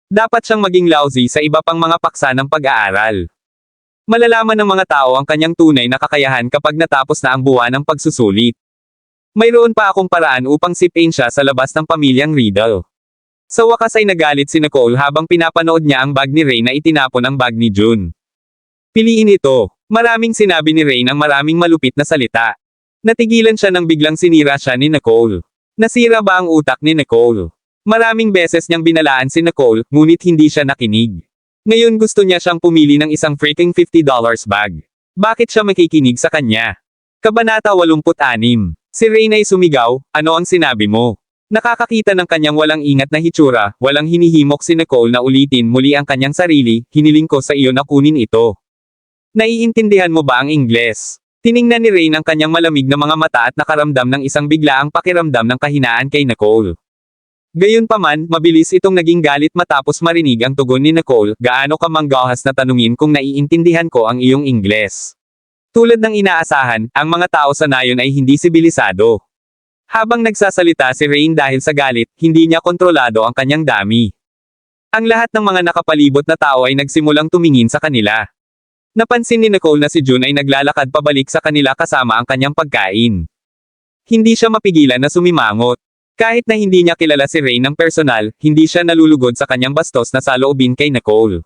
Dapat siyang maging lousy sa iba pang mga paksa ng pag-aaral. Malalaman ng mga tao ang kanyang tunay na kakayahan kapag natapos na ang buwan ng pagsusulit. Mayroon pa akong paraan upang sipin siya sa labas ng pamilyang Riddle. Sa wakas ay nagalit si Nicole habang pinapanood niya ang bag ni Ray na itinapon ang bag ni June. Piliin ito. Maraming sinabi ni Ray ng maraming malupit na salita. Natigilan siya nang biglang sinira siya ni Nicole. Nasira ba ang utak ni Nicole? Maraming beses niyang binalaan si Nicole, ngunit hindi siya nakinig. Ngayon gusto niya siyang pumili ng isang freaking $50 bag. Bakit siya makikinig sa kanya? Kabanata 86. Si Ray ay sumigaw, ano ang sinabi mo? Nakakakita ng kanyang walang ingat na hitsura, walang hinihimok si Nicole na ulitin muli ang kanyang sarili, hiniling ko sa iyo na kunin ito. Naiintindihan mo ba ang Ingles? Tiningnan ni Rain ang kanyang malamig na mga mata at nakaramdam ng isang biglaang pakiramdam ng kahinaan kay Nicole. Gayunpaman, mabilis itong naging galit matapos marinig ang tugon ni Nicole, gaano ka manggahas na tanungin kung naiintindihan ko ang iyong Ingles. Tulad ng inaasahan, ang mga tao sa nayon ay hindi sibilisado. Habang nagsasalita si Rain dahil sa galit, hindi niya kontrolado ang kanyang dami. Ang lahat ng mga nakapalibot na tao ay nagsimulang tumingin sa kanila. Napansin ni Nicole na si June ay naglalakad pabalik sa kanila kasama ang kanyang pagkain. Hindi siya mapigilan na sumimangot. Kahit na hindi niya kilala si Rain ng personal, hindi siya nalulugod sa kanyang bastos na saloobin kay Nicole.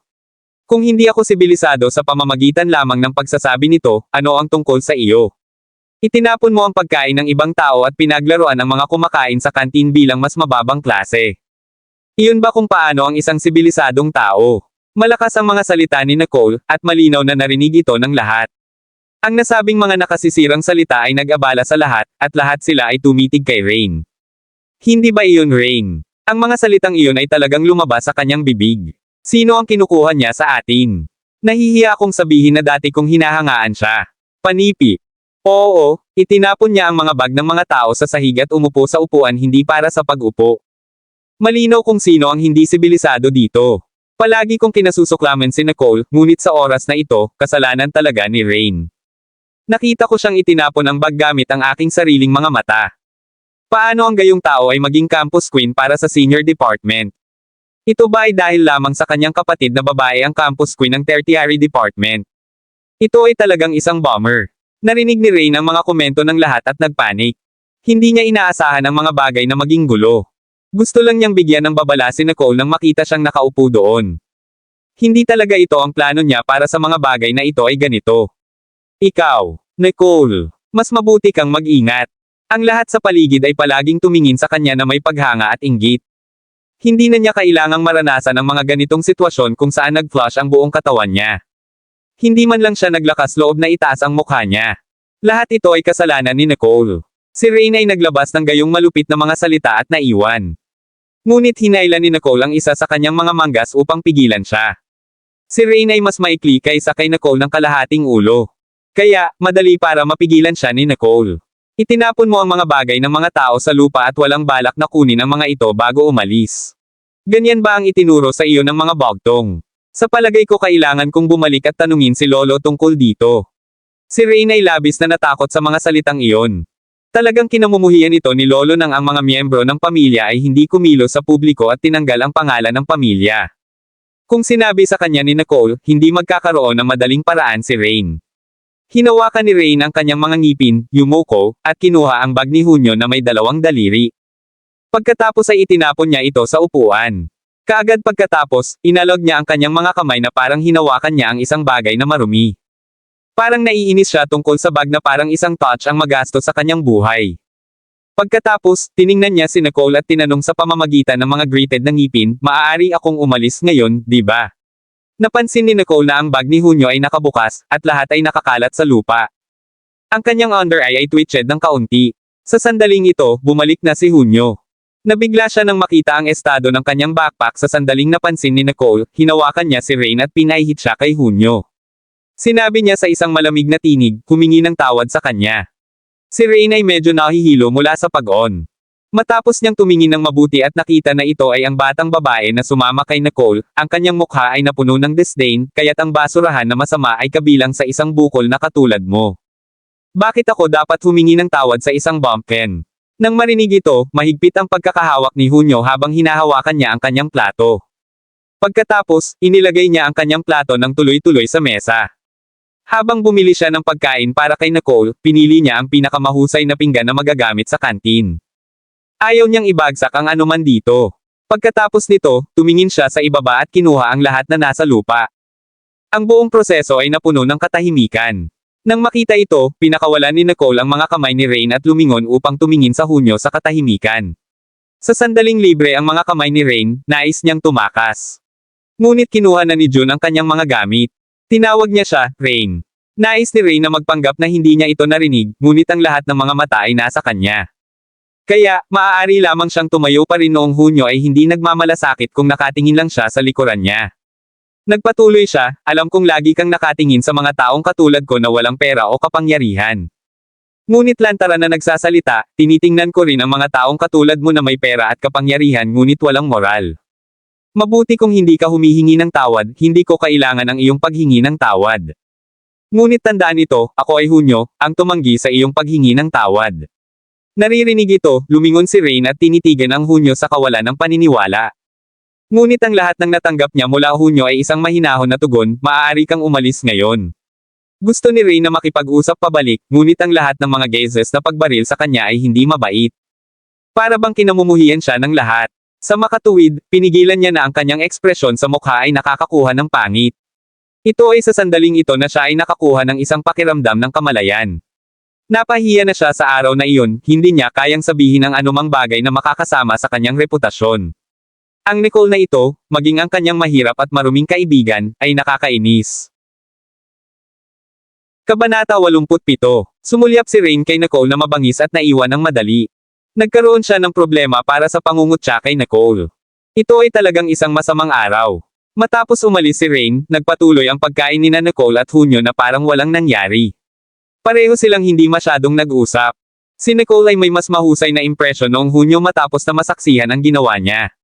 Kung hindi ako sibilisado sa pamamagitan lamang ng pagsasabi nito, ano ang tungkol sa iyo? Itinapon mo ang pagkain ng ibang tao at pinaglaruan ang mga kumakain sa kantin bilang mas mababang klase. Iyon ba kung paano ang isang sibilisadong tao? Malakas ang mga salita ni Nicole, at malinaw na narinig ito ng lahat. Ang nasabing mga nakasisirang salita ay nag-abala sa lahat, at lahat sila ay tumitig kay Rain. Hindi ba iyon Rain? Ang mga salitang iyon ay talagang lumabas sa kanyang bibig. Sino ang kinukuha niya sa atin? Nahihiya akong sabihin na dati kong hinahangaan siya. Panipi. Oo, itinapon niya ang mga bag ng mga tao sa sahig at umupo sa upuan hindi para sa pag-upo. Malinaw kung sino ang hindi sibilisado dito. Palagi kong kinasusuklaman si Nicole, ngunit sa oras na ito, kasalanan talaga ni Rain. Nakita ko siyang itinapon ang bag gamit ang aking sariling mga mata. Paano ang gayong tao ay maging campus queen para sa senior department? Ito ba ay dahil lamang sa kanyang kapatid na babae ang campus queen ng tertiary department? Ito ay talagang isang bomber. Narinig ni Rain ang mga komento ng lahat at nagpanik. Hindi niya inaasahan ang mga bagay na maging gulo. Gusto lang niyang bigyan ng babala si Nicole nang makita siyang nakaupo doon. Hindi talaga ito ang plano niya para sa mga bagay na ito ay ganito. Ikaw, Nicole, mas mabuti kang mag-ingat. Ang lahat sa paligid ay palaging tumingin sa kanya na may paghanga at inggit. Hindi na niya kailangang maranasan ang mga ganitong sitwasyon kung saan nag-flush ang buong katawan niya. Hindi man lang siya naglakas loob na itaas ang mukha niya. Lahat ito ay kasalanan ni Nicole. Si Rain ay naglabas ng gayong malupit na mga salita at naiwan. Ngunit hinailan ni Nicole ang isa sa kanyang mga manggas upang pigilan siya. Si Rain ay mas maikli kaysa kay Nicole ng kalahating ulo. Kaya, madali para mapigilan siya ni Nicole. Itinapon mo ang mga bagay ng mga tao sa lupa at walang balak na kunin ang mga ito bago umalis. Ganyan ba ang itinuro sa iyo ng mga bogtong? Sa palagay ko kailangan kong bumalik at tanungin si Lolo tungkol dito. Si Rain ay labis na natakot sa mga salitang iyon. Talagang kinamumuhian ito ni Lolo nang ang mga miyembro ng pamilya ay hindi kumilos sa publiko at tinanggal ang pangalan ng pamilya. Kung sinabi sa kanya ni Nicole, hindi magkakaroon ng madaling paraan si Rain. Hinawakan ni Rain ang kanyang mga ngipin, yumuko, at kinuha ang bag ni Hunyo na may 2 daliri. Pagkatapos ay itinapon niya ito sa upuan. Kaagad pagkatapos, inalog niya ang kanyang mga kamay na parang hinawakan niya ang isang bagay na marumi. Parang naiinis siya tungkol sa bag na parang isang touch ang magastos sa kanyang buhay. Pagkatapos, tiningnan niya si Nicole at tinanong sa pamamagitan ng mga gritted na ngipin, maaari akong umalis ngayon, di ba? Napansin ni Nicole na ang bag ni Hunyo ay nakabukas, at lahat ay nakakalat sa lupa. Ang kanyang under eye ay twitched ng kaunti. Sa sandaling ito, bumalik na si Hunyo. Nabigla siya nang makita ang estado ng kanyang backpack sa sandaling napansin ni Nicole, hinawakan niya si Rain at pinahihit siya kay Hunyo. Sinabi niya sa isang malamig na tinig, humingi ng tawad sa kanya. Si Rain ay medyo nahihilo mula sa pag-on. Matapos niyang tumingin ng mabuti at nakita na ito ay ang batang babae na sumama kay Nicole, ang kanyang mukha ay napuno ng disdain, kaya't ang basurahan na masama ay kabilang sa isang bukol na katulad mo. Bakit ako dapat humingi ng tawad sa isang bumpkin? Nang marinig ito, mahigpit ang pagkakahawak ni Hunyo habang hinahawakan niya ang kanyang plato. Pagkatapos, inilagay niya ang kanyang plato ng tuloy-tuloy sa mesa. Habang bumili siya ng pagkain para kay Nicole, pinili niya ang pinakamahusay na pinggan na magagamit sa kantin. Ayaw niyang ibagsak ang anuman dito. Pagkatapos nito, tumingin siya sa ibaba at kinuha ang lahat na nasa lupa. Ang buong proseso ay napuno ng katahimikan. Nang makita ito, pinakawalan ni Nicole ang mga kamay ni Rain at lumingon upang tumingin sa Hunyo sa katahimikan. Sa sandaling libre ang mga kamay ni Rain, nais niyang tumakas. Ngunit kinuha na ni June ang kanyang mga gamit. Tinawag niya siya, Rain. Nais ni Rain na magpanggap na hindi niya ito narinig, ngunit ang lahat ng mga mata ay nasa kanya. Kaya, maaari lamang siyang tumayo pa rin noong Hunyo ay hindi nagmamalasakit kung nakatingin lang siya sa likuran niya. Nagpatuloy siya, alam kong lagi kang nakatingin sa mga taong katulad ko na walang pera o kapangyarihan. Ngunit lantara na nagsasalita, tinitingnan ko rin ang mga taong katulad mo na may pera at kapangyarihan ngunit walang moral. Mabuti kung hindi ka humihingi ng tawad, hindi ko kailangan ang iyong paghingi ng tawad. Ngunit tandaan ito, ako ay Hunyo, ang tumanggi sa iyong paghingi ng tawad. Naririnig ito, lumingon si Rain at tinitigan ang Hunyo sa kawalan ng paniniwala. Ngunit ang lahat ng natanggap niya mula Hunyo ay isang mahinahon na tugon, maaari kang umalis ngayon. Gusto ni Rain na makipag-usap pabalik, ngunit ang lahat ng mga gazes na pagbaril sa kanya ay hindi mabait. Para bang kinamumuhian siya ng lahat. Sa makatuwid, pinigilan niya na ang kanyang ekspresyon sa mukha ay nakakakuha ng pangit. Ito ay sa sandaling ito na siya ay nakakuha ng isang pakiramdam ng kamalayan. Napahiya na siya sa araw na iyon, hindi niya kayang sabihin ang anumang bagay na makakasama sa kanyang reputasyon. Ang Nicole na ito, maging ang kanyang mahirap at maruming kaibigan, ay nakakainis. Kabanata 87. Sumulyap si Rain kay Nicole na mabangis at naiwan ng madali. Nagkaroon siya ng problema para sa pangungutya kay Nicole. Ito ay talagang isang masamang araw. Matapos umalis si Rain, nagpatuloy ang pagkain ni Nicole at Hunyo na parang walang nangyari. Pareho silang hindi masyadong nag-usap. Si Nicole ay may mas mahusay na impresyon noong Hunyo matapos na masaksihan ang ginawa niya.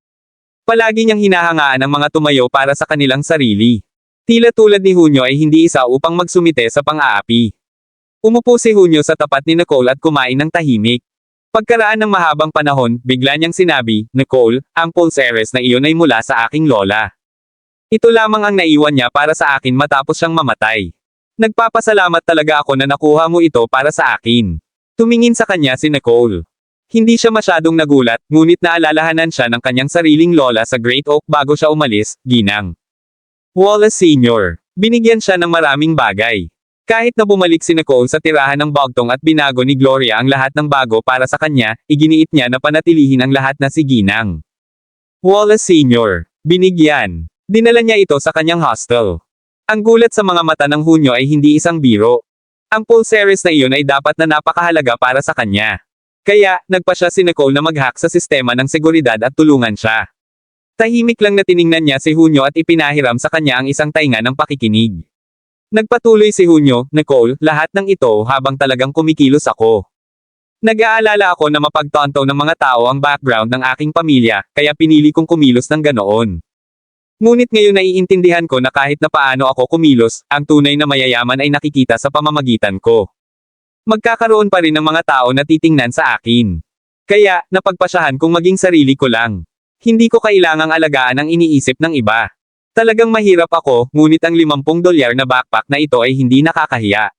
Palagi niyang hinahangaan ang mga tumayo para sa kanilang sarili. Tila tulad ni Hunyo ay hindi isa upang magsumite sa pang-aapi. Umupo si Hunyo sa tapat ni Nicole at kumain ng tahimik. Pagkaraan ng mahabang panahon, bigla niyang sinabi, Nicole, ang pulseres na iyon ay mula sa aking lola. Ito lamang ang naiwan niya para sa akin matapos siyang mamatay. Nagpapasalamat talaga ako na nakuha mo ito para sa akin. Tumingin sa kanya si Nicole. Hindi siya masyadong nagulat, ngunit naalalahanan siya ng kanyang sariling lola sa Great Oak bago siya umalis, Ginang Wallace Sr. Binigyan siya ng maraming bagay. Kahit na bumalik si Nicole sa tirahan ng Bogtong at binago ni Gloria ang lahat ng bago para sa kanya, iginiit niya na panatilihin ang lahat na si Ginang Wallace Sr. Binigyan. Dinala niya ito sa kanyang hostel. Ang gulat sa mga mata ng Hunyo ay hindi isang biro. Ang pulseres na iyon ay dapat na napakahalaga para sa kanya. Kaya, nagpa siya si Nicole na mag-hack sa sistema ng seguridad at tulungan siya. Tahimik lang na tiningnan niya si Hunyo at ipinahiram sa kanya ang isang tainga ng pakikinig. Nagpatuloy si Hunyo, Nicole, lahat ng ito habang talagang kumikilos ako. Nag-aalala ako na mapagtanto ng mga tao ang background ng aking pamilya, kaya pinili kong kumilos ng ganoon. Ngunit ngayon naiintindihan ko na kahit na paano ako kumilos, ang tunay na mayayaman ay nakikita sa pamamagitan ko. Magkakaroon pa rin ng mga tao na titingnan sa akin. Kaya, napagpasyahan kong maging sarili ko lang. Hindi ko kailangang alagaan ang iniisip ng iba. Talagang mahirap ako, ngunit ang $50 na backpack na ito ay hindi nakakahiya.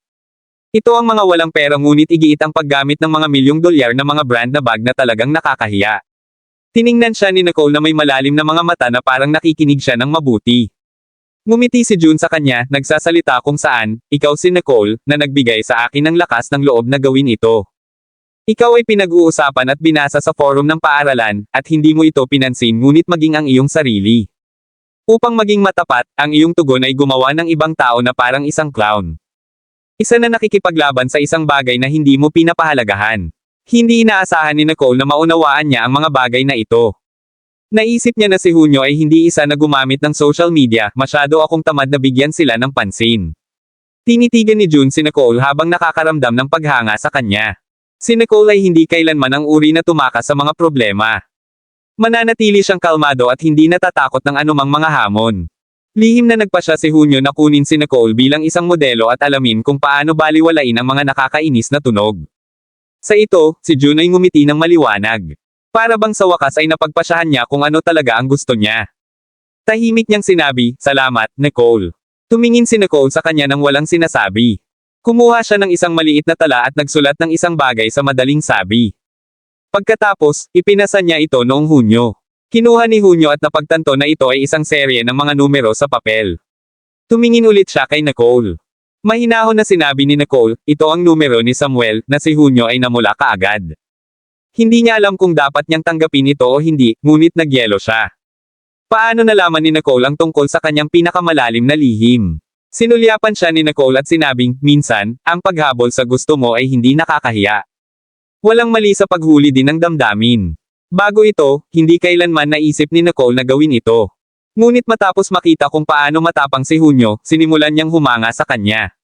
Ito ang mga walang pera ngunit igiit ang paggamit ng mga $1,000,000 na mga brand na bag na talagang nakakahiya. Tiningnan siya ni Nicole na may malalim na mga mata na parang nakikinig siya ng mabuti. Ngumiti si June sa kanya, nagsasalita kung saan, ikaw si Nicole, na nagbigay sa akin ng lakas ng loob na gawin ito. Ikaw ay pinag-uusapan at binasa sa forum ng paaralan, at hindi mo ito pinansin ngunit maging ang iyong sarili. Upang maging matapat, ang iyong tugon ay gumawa ng ibang tao na parang isang clown. Isa na nakikipaglaban sa isang bagay na hindi mo pinapahalagahan. Hindi inaasahan ni Nicole na maunawaan niya ang mga bagay na ito. Naisip niya na si Hunyo ay hindi isa na gumamit ng social media, masyado akong tamad na bigyan sila ng pansin. Tinitigan ni June si Nicole habang nakakaramdam ng paghanga sa kanya. Si Nicole ay hindi kailanman ang uri na tumakas sa mga problema. Mananatili siyang kalmado at hindi natatakot ng anumang mga hamon. Lihim na nagpa siya si Hunyo na kunin si Nicole bilang isang modelo at alamin kung paano baliwalain ang mga nakakainis na tunog. Sa ito, si June ay ngumiti ng maliwanag. Para bang sa wakas ay napagpasyahan niya kung ano talaga ang gusto niya. Tahimik niyang sinabi, salamat, Nicole. Tumingin si Nicole sa kanya nang walang sinasabi. Kumuha siya ng isang maliit na tala at nagsulat ng isang bagay sa madaling sabi. Pagkatapos, ipinasa niya ito noong Hunyo. Kinuha ni Hunyo at napagtanto na ito ay isang serye ng mga numero sa papel. Tumingin ulit siya kay Nicole. Mahinahon na sinabi ni Nicole, ito ang numero ni Samuel, na si Hunyo ay namula kaagad. Hindi niya alam kung dapat niyang tanggapin ito o hindi, ngunit nagyelo siya. Paano nalaman ni Nicole ang tungkol sa kanyang pinakamalalim na lihim? Sinulyapan siya ni Nicole at sinabing, minsan, ang paghabol sa gusto mo ay hindi nakakahiya. Walang mali sa paghuli din ng damdamin. Bago ito, hindi kailanman naisip ni Nicole na gawin ito. Ngunit matapos makita kung paano matapang si Hunyo, sinimulan niyang humanga sa kanya.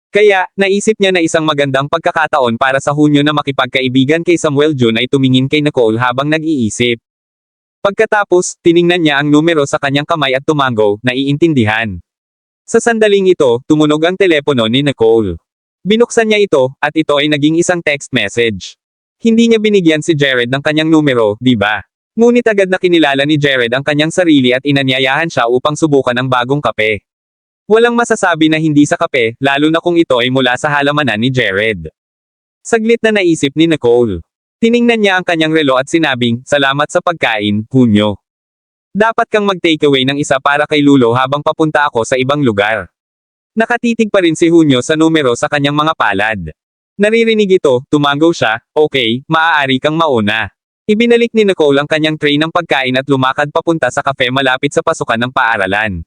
Kaya, naisip niya na isang magandang pagkakataon para sa Hunyo na makipagkaibigan kay Samuel Jun ay tumingin kay Nicole habang nag-iisip. Pagkatapos, tiningnan niya ang numero sa kanyang kamay at tumango, naiintindihan. Sa sandaling ito, tumunog ang telepono ni Nicole. Binuksan niya ito, at ito ay naging isang text message. Hindi niya binigyan si Jared ng kanyang numero, di ba? Ngunit agad na kinilala ni Jared ang kanyang sarili at inanyayahan siya upang subukan ang bagong kape. Walang masasabi na hindi sa kape, lalo na kung ito ay mula sa halamanan ni Jared. Saglit na naisip ni Nicole. Tiningnan niya ang kanyang relo at sinabing, "Salamat sa pagkain, Hunyo. Dapat kang mag-takeaway ng isa para kay Lulo habang papunta ako sa ibang lugar." Nakatitig pa rin si Hunyo sa numero sa kanyang mga palad. Naririnig ito, tumango siya, "Okay, maaari kang mauna." Ibinalik ni Nicole ang kanyang tray ng pagkain at lumakad papunta sa kafe malapit sa pasukan ng paaralan.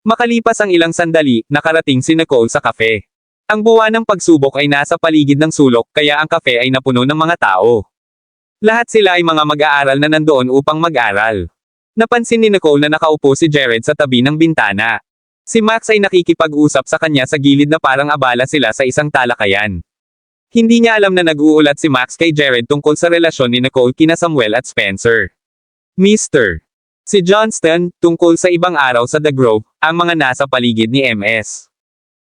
Makalipas ang ilang sandali, nakarating si Nicole sa kafe. Ang buwan ng pagsubok ay nasa paligid ng sulok kaya ang kafe ay napuno ng mga tao. Lahat sila ay mga mag-aaral na nandoon upang mag-aral. Napansin ni Nicole na nakaupo si Jared sa tabi ng bintana. Si Max ay nakikipag-usap sa kanya sa gilid na parang abala sila sa isang talakayan. Hindi niya alam na nag-uulat si Max kay Jared tungkol sa relasyon ni Nicole kina Samuel at Spencer. Mr. Si Johnston, tungkol sa ibang araw sa The Grove, ang mga nasa paligid ni MS.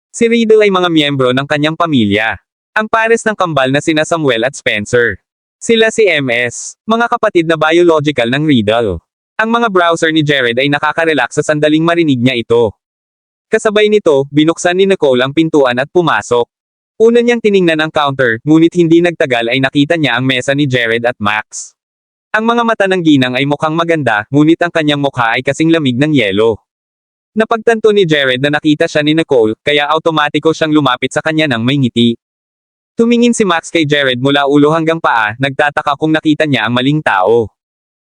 Si Riddle ay mga miyembro ng kanyang pamilya. Ang pares ng kambal na sina Samuel at Spencer. Sila si MS, mga kapatid na biological ng Riddle. Ang mga browser ni Jared ay nakaka-relax sa sandaling marinig niya ito. Kasabay nito, binuksan ni Nicole ang pintuan at pumasok. Una niyang tiningnan ang counter, ngunit hindi nagtagal ay nakita niya ang mesa ni Jared at Max. Ang mga mata ng ginang ay mukhang maganda, ngunit ang kanyang mukha ay kasing lamig ng yelo. Napagtanto ni Jared na nakita siya ni Nicole, kaya automatiko siyang lumapit sa kanya ng may ngiti. Tumingin si Max kay Jared mula ulo hanggang paa, nagtataka kung nakita niya ang maling tao.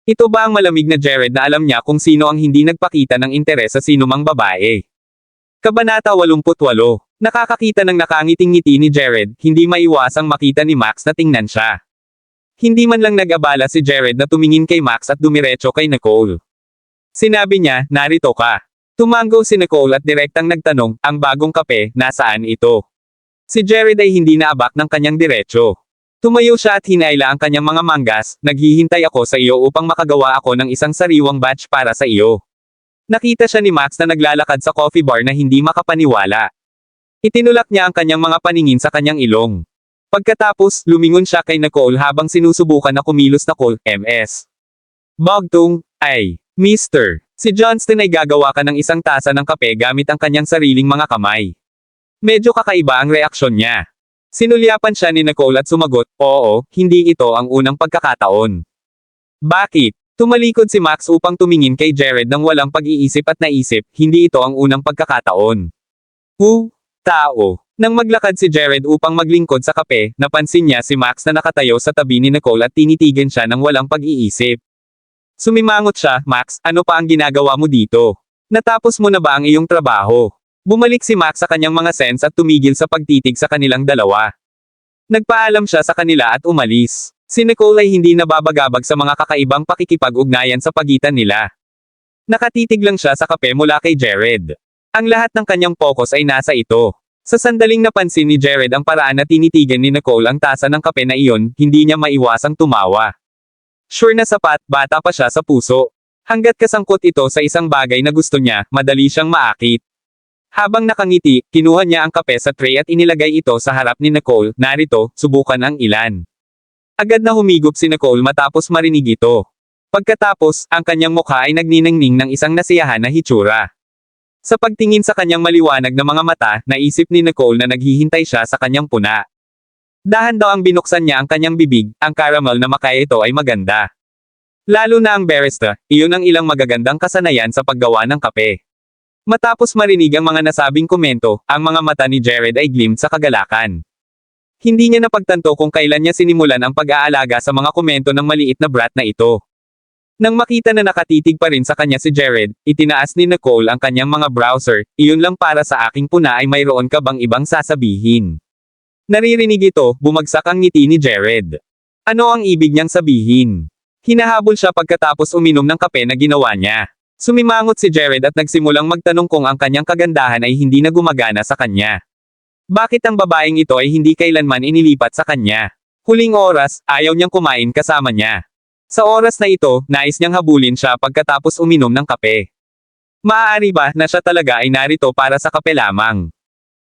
Ito ba ang malamig na Jared na alam niya kung sino ang hindi nagpakita ng interes sa sinumang babae? Kabanata 88. Nakakakita ng nakangiting-ngiti ni Jared, hindi maiwasang makita ni Max na tingnan siya. Hindi man lang nag-abala si Jared na tumingin kay Max at dumiretso kay Nicole. Sinabi niya, "Narito ka." Tumango si Nicole at direktang nagtanong, "Ang bagong kape, nasaan ito?" Si Jared ay hindi naabak ng kanyang diretso. Tumayo siya at hinayla ang kanyang mga manggas, "Naghihintay ako sa iyo upang makagawa ako ng isang sariwang batch para sa iyo." Nakita siya ni Max na naglalakad sa coffee bar na hindi makapaniwala. Itinulak niya ang kanyang mga paningin sa kanyang ilong. Pagkatapos, lumingon siya kay Nicole habang sinusubukan na kumilos na call, "MS. Bogtung, ay, Mr. Si Johnston ay gagawa ka ng isang tasa ng kape gamit ang kanyang sariling mga kamay." Medyo kakaiba ang reaksyon niya. Sinulyapan siya ni Nicole at sumagot, "Oo, hindi ito ang unang pagkakataon." "Bakit?" Tumalikod si Max upang tumingin kay Jared nang walang pag-iisip at naisip, hindi ito ang unang pagkakataon. Tao. Nang maglakad si Jared upang maglingkod sa kape, napansin niya si Max na nakatayo sa tabi ni Nicole at tinitigan siya nang walang pag-iisip. Sumimangot siya, "Max, ano pa ang ginagawa mo dito? Natapos mo na ba ang iyong trabaho?" Bumalik si Max sa kanyang mga sense at tumigil sa pagtitig sa kanilang dalawa. Nagpaalam siya sa kanila at umalis. Si Nicole ay hindi nababagabag sa mga kakaibang pakikipag-ugnayan sa pagitan nila. Nakatitig lang siya sa kape mula kay Jared. Ang lahat ng kanyang focus ay nasa ito. Sa sandaling napansin ni Jared ang paraan na tinitigan ni Nicole ang tasa ng kape na iyon, hindi niya maiwasang tumawa. Sure na sapat, bata pa siya sa puso. Hanggat kasangkot ito sa isang bagay na gusto niya, madali siyang maakit. Habang nakangiti, kinuha niya ang kape sa tray at inilagay ito sa harap ni Nicole, "Narito, subukan ang ilan." Agad na humigop si Nicole matapos marinig ito. Pagkatapos, ang kanyang mukha ay nagniningning ng isang nasiyahan na hitsura. Sa pagtingin sa kanyang maliwanag na mga mata, naisip ni Nicole na naghihintay siya sa kanyang puna. Dahan daw ang binuksan niya ang kanyang bibig, ang caramel na makaya ito ay maganda. Lalo na ang barista, iyon ang ilang magagandang kasanayan sa paggawa ng kape. Matapos marinig ang mga nasabing komento, ang mga mata ni Jared ay glint sa kagalakan. Hindi niya napagtanto kung kailan niya sinimulan ang pag-aalaga sa mga komento ng maliit na brat na ito. Nang makita na nakatitig pa rin sa kanya si Jared, itinaas ni Nicole ang kanyang mga browser, "Iyon lang para sa aking puna ay mayroon ka bang ibang sasabihin?" Naririnig ito, bumagsak ang ngiti ni Jared. Ano ang ibig niyang sabihin? Hinahabol siya pagkatapos uminom ng kape na ginawa niya. Sumimangot si Jared at nagsimulang magtanong kung ang kanyang kagandahan ay hindi na gumagana sa kanya. Bakit ang babaeng ito ay hindi kailanman inilipat sa kanya? Huling oras, ayaw niyang kumain kasama niya. Sa oras na ito, nais niyang habulin siya pagkatapos uminom ng kape. Maaari ba na siya talaga ay narito para sa kape lamang?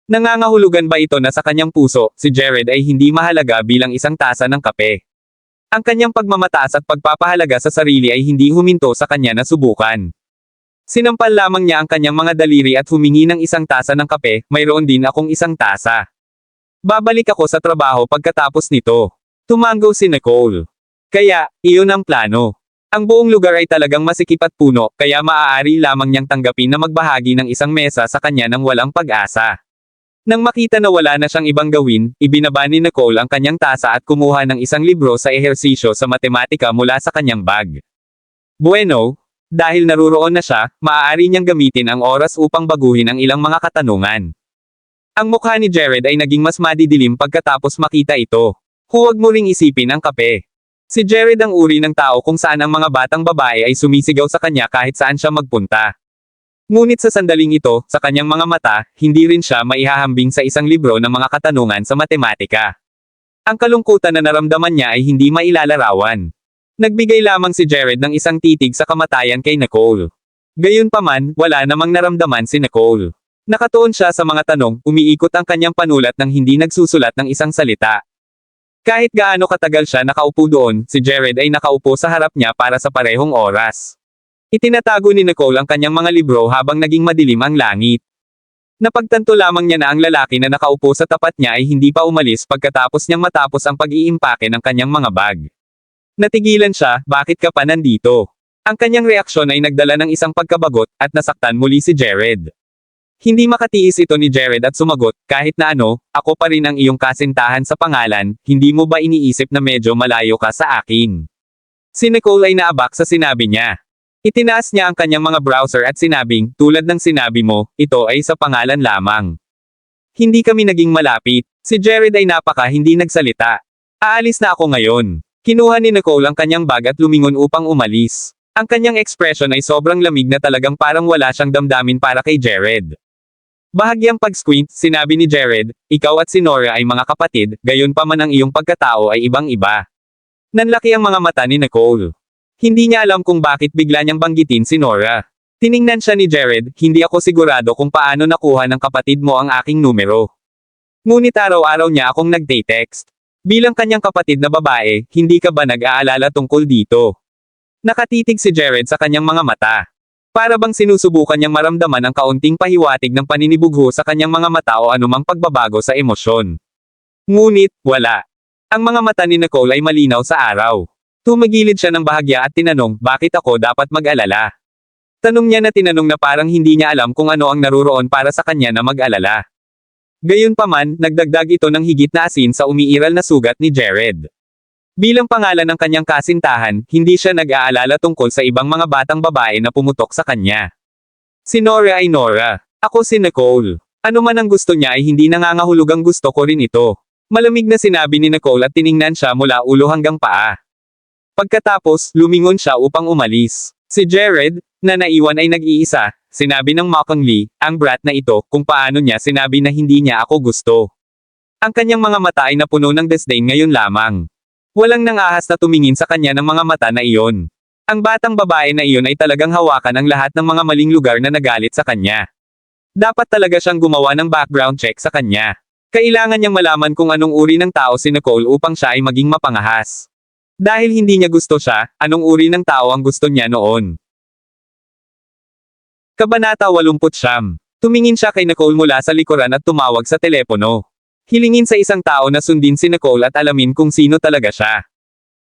Nangangahulugan ba ito na sa kanyang puso, si Jared ay hindi mahalaga bilang isang tasa ng kape? Ang kanyang pagmamataas at pagpapahalaga sa sarili ay hindi huminto sa kanya na subukan. Sinampal lamang niya ang kanyang mga daliri at humingi ng isang tasa ng kape, mayroon din akong isang tasa. Babalik ako sa trabaho pagkatapos nito. Tumanggo si Nicole. Kaya, iyon ang plano. Ang buong lugar ay talagang masikip at puno, kaya maaari lamang niyang tanggapin na magbahagi ng isang mesa sa kanya ng walang pag-asa. Nang makita na wala na siyang ibang gawin, ibinaba ni Nicole ang kanyang tasa at kumuha ng isang libro sa ehersisyo sa matematika mula sa kanyang bag. Bueno, dahil naruroon na siya, maaari niyang gamitin ang oras upang baguhin ang ilang mga katanungan. Ang mukha ni Jared ay naging mas madidilim pagkatapos makita ito. Huwag mo ring isipin ang kape. Si Jared ang uri ng tao kung saan ang mga batang babae ay sumisigaw sa kanya kahit saan siya magpunta. Ngunit sa sandaling ito, sa kanyang mga mata, hindi rin siya maihahambing sa isang libro ng mga katanungan sa matematika. Ang kalungkutan na naramdaman niya ay hindi mailalarawan. Nagbigay lamang si Jared ng isang titig sa kamatayan kay Nicole. Gayunpaman, wala namang naramdaman si Nicole. Nakatuon siya sa mga tanong, umiikot ang kanyang panulat nang hindi nagsusulat ng isang salita. Kahit gaano katagal siya nakaupo doon, si Jared ay nakaupo sa harap niya para sa parehong oras. Itinatago ni Nicole ang kanyang mga libro habang naging madilim ang langit. Napagtanto lamang niya na ang lalaki na nakaupo sa tapat niya ay hindi pa umalis pagkatapos niyang matapos ang pag-iimpake ng kanyang mga bag. Natigilan siya, bakit ka pa nandito? Ang kanyang reaksyon ay nagdala ng isang pagkabagot, at nasaktan muli si Jared. Hindi makatiis ito ni Jared at sumagot, kahit na ano, ako pa rin ang iyong kasintahan sa pangalan, hindi mo ba iniisip na medyo malayo ka sa akin? Si Nicole ay naabak sa sinabi niya. Itinaas niya ang kanyang mga browser at sinabing, tulad ng sinabi mo, ito ay sa pangalan lamang. Hindi kami naging malapit. Si Jared ay hindi nagsalita. Aalis na ako ngayon. Kinuha ni Nicole ang kanyang bag at lumingon upang umalis. Ang kanyang ekspresyon ay sobrang lamig na talagang parang wala siyang damdamin para kay Jared. Bahagyang pag-squint, sinabi ni Jared, ikaw at si Nora ay mga kapatid, gayon pa man ang iyong pagkatao ay ibang-iba. Nanlaki ang mga mata ni Nicole. Hindi niya alam kung bakit bigla niyang banggitin si Nora. Tiningnan siya ni Jared, hindi ako sigurado kung paano nakuha ng kapatid mo ang aking numero. Ngunit araw-araw niya akong nagte-text. Bilang kanyang kapatid na babae, hindi ka ba nag-aalala tungkol dito? Nakatitig si Jared sa kanyang mga mata. Para bang sinusubukan niyang maramdaman ang kaunting pahiwatig ng paninibugho sa kanyang mga mata o anumang pagbabago sa emosyon. Ngunit, wala. Ang mga mata ni Nicole ay malinaw sa araw. Tumagilid siya ng bahagya at tinanong, bakit ako dapat mag-alala? Tanong niya na tinanong na parang hindi niya alam kung ano ang naruroon para sa kanya na mag-alala. Gayunpaman, nagdagdag ito ng higit na asin sa umiiral na sugat ni Jared. Bilang pangalan ng kanyang kasintahan, hindi siya nag-aalala tungkol sa ibang mga batang babae na pumutok sa kanya. Si Nora ay Nora. Ako si Nicole. Ano man ang gusto niya ay hindi nangangahulugang gusto ko rin ito. Malamig na sinabi ni Nicole at tiningnan siya mula ulo hanggang paa. Pagkatapos, lumingon siya upang umalis. Si Jared, na naiwan ay nag-iisa, sinabi ng mockingly, ang brat na ito, kung paano niya sinabi na hindi niya ako gusto. Ang kanyang mga mata ay napuno ng disdain ngayon lamang. Walang nangahas na tumingin sa kanya ng mga mata na iyon. Ang batang babae na iyon ay talagang hawakan ang lahat ng mga maling lugar na nagalit sa kanya. Dapat talaga siyang gumawa ng background check sa kanya. Kailangan niyang malaman kung anong uri ng tao si Nicole upang siya ay maging mapangahas. Dahil hindi niya gusto siya, anong uri ng tao ang gusto niya noon? Kabanata 89. Tumingin siya kay Nicole mula sa likuran at tumawag sa telepono. Hilingin sa isang tao na sundin si Nicole at alamin kung sino talaga siya.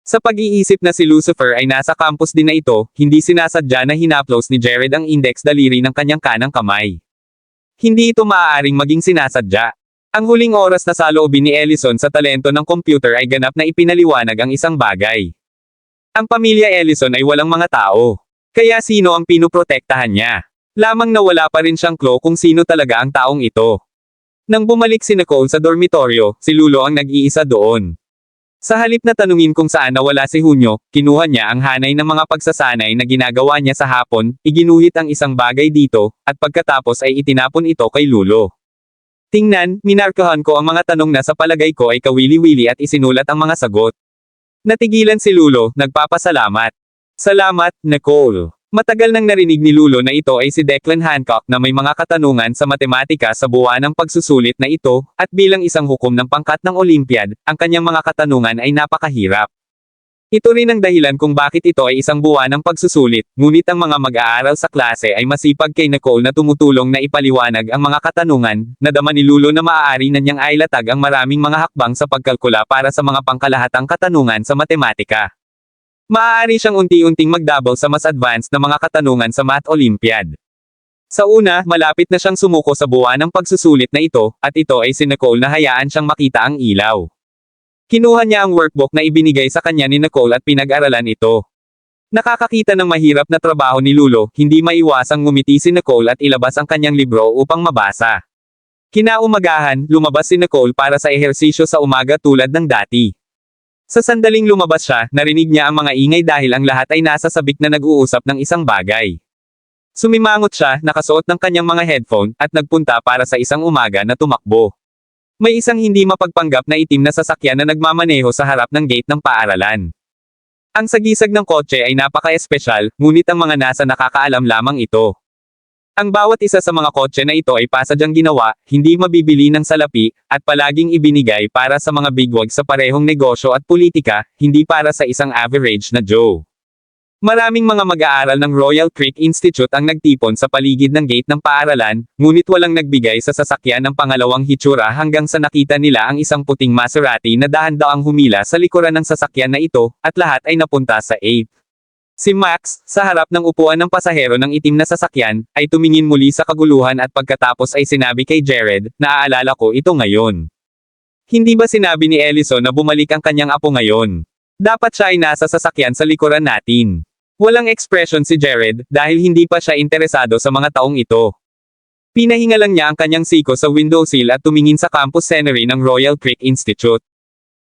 Sa pag-iisip na si Lucifer ay nasa campus din na ito, hindi sinasadya na hinaplos ni Jared ang index daliri ng kanyang kanang kamay. Hindi ito maaaring maging sinasadya. Ang huling oras na saloobin ni Ellison sa talento ng computer ay ganap na ipinaliwanag ang isang bagay. Ang pamilya Ellison ay walang mga tao. Kaya sino ang pinoprotektahan niya? Lamang na wala pa rin siyang clue kung sino talaga ang taong ito. Nang bumalik si Nicole sa dormitoryo, si Lulo ang nag-iisa doon. Sa halip na tanungin kung saan nawala si Hunyo, kinuha niya ang hanay ng mga pagsasanay na ginagawa niya sa hapon, iginuhit ang isang bagay dito, at pagkatapos ay itinapon ito kay Lulo. Tingnan, minarkahan ko ang mga tanong na sa palagay ko ay kawili-wili at isinulat ang mga sagot. Natigilan si Lulo, nagpapasalamat. Salamat, Nicole. Matagal nang narinig ni Lulo na ito ay si Declan Hancock na may mga katanungan sa matematika sa buwan ng pagsusulit na ito, at bilang isang hukom ng pangkat ng Olympiad, ang kanyang mga katanungan ay napakahirap. Ito rin ang dahilan kung bakit ito ay isang buwan ng pagsusulit, ngunit ang mga mag-aaral sa klase ay masipag kay Nicole na tumutulong na ipaliwanag ang mga katanungan, nadama ni Lulo na maaari na niyang ailatag ang maraming mga hakbang sa pagkalkula para sa mga pangkalahatang katanungan sa matematika. Maaari siyang unti-unting magdabol sa mas advanced na mga katanungan sa Math Olympiad. Sa una, malapit na siyang sumuko sa buwan ng pagsusulit na ito, at ito ay si Nicole na hayaan siyang makita ang ilaw. Kinuha niya ang workbook na ibinigay sa kanya ni Nicole at pinag-aralan ito. Nakakakita ng mahirap na trabaho ni Lulo, hindi maiwasang ngumiti si Nicole at ilabas ang kanyang libro upang mabasa. Kinaumagahan, lumabas si Nicole para sa ehersisyo sa umaga tulad ng dati. Sa sandaling lumabas siya, narinig niya ang mga ingay dahil ang lahat ay nasa sabik na nag-uusap ng isang bagay. Sumimangot siya, nakasuot ng kanyang mga headphone, at nagpunta para sa isang umaga na tumakbo. May isang hindi mapagpanggap na itim na sasakyan na nagmamaneho sa harap ng gate ng paaralan. Ang sagisag ng kotse ay napaka-espesyal, ngunit ang mga nasa nakakaalam lamang ito. Ang bawat isa sa mga kotse na ito ay pasadyang ginawa, hindi mabibili ng salapi, at palaging ibinigay para sa mga bigwag sa parehong negosyo at politika, hindi para sa isang average na Joe. Maraming mga mag-aaral ng Royal Creek Institute ang nagtipon sa paligid ng gate ng paaralan, ngunit walang nagbigay sa sasakyan ng pangalawang hitsura hanggang sa nakita nila ang isang puting Maserati na dahan-daang humila sa likuran ng sasakyan na ito, at lahat ay napunta sa 8. Si Max, sa harap ng upuan ng pasahero ng itim na sasakyan, ay tumingin muli sa kaguluhan at pagkatapos ay sinabi kay Jared, naaalala ko ito ngayon. Hindi ba sinabi ni Ellison na bumalik ang kanyang apo ngayon? Dapat siya ay nasa sasakyan sa likuran natin. Walang ekspresyon si Jared, dahil hindi pa siya interesado sa mga taong ito. Pinahinga lang niya ang kanyang siko sa windowsill at tumingin sa campus scenery ng Royal Creek Institute.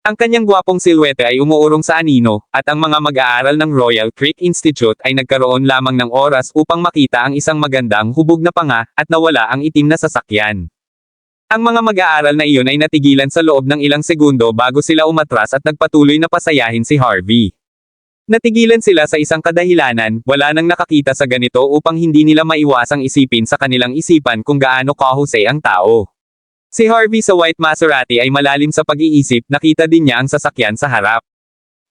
Ang kanyang gwapong silwete ay umuurong sa anino, at ang mga mag-aaral ng Royal Creek Institute ay nagkaroon lamang ng oras upang makita ang isang magandang hubog na panga, at nawala ang itim na sasakyan. Ang mga mag-aaral na iyon ay natigilan sa loob ng ilang segundo bago sila umatras at nagpatuloy na pasayahin si Harvey. Natigilan sila sa isang kadahilanan, wala nang nakakita sa ganito upang hindi nila maiwasang isipin sa kanilang isipan kung gaano kahusay ang tao. Si Harvey sa white Maserati ay malalim sa pag-iisip, nakita din niya ang sasakyan sa harap.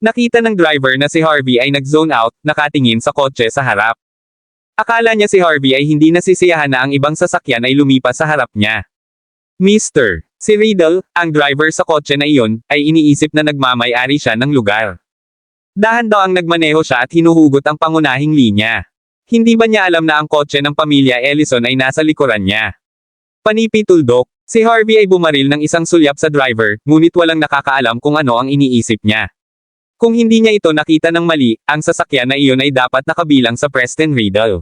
Nakita ng driver na si Harvey ay nag-zone out, nakatingin sa kotse sa harap. Akala niya si Harvey ay hindi nasisiyahan na ang ibang sasakyan ay lumipas sa harap niya. Mr. Si Riddle, ang driver sa kotse na iyon, ay iniisip na nagmamay-ari siya ng lugar. Dahan-daang nagmaneho siya at hinuhugot ang pangunahing linya. Hindi ba niya alam na ang kotse ng pamilya Ellison ay nasa likuran niya? Panipi-tuldok, si Harvey ay bumaril ng isang sulyap sa driver, ngunit walang nakakaalam kung ano ang iniisip niya. Kung hindi niya ito nakita ng mali, ang sasakyan na iyon ay dapat nakabilang sa Preston Riddle.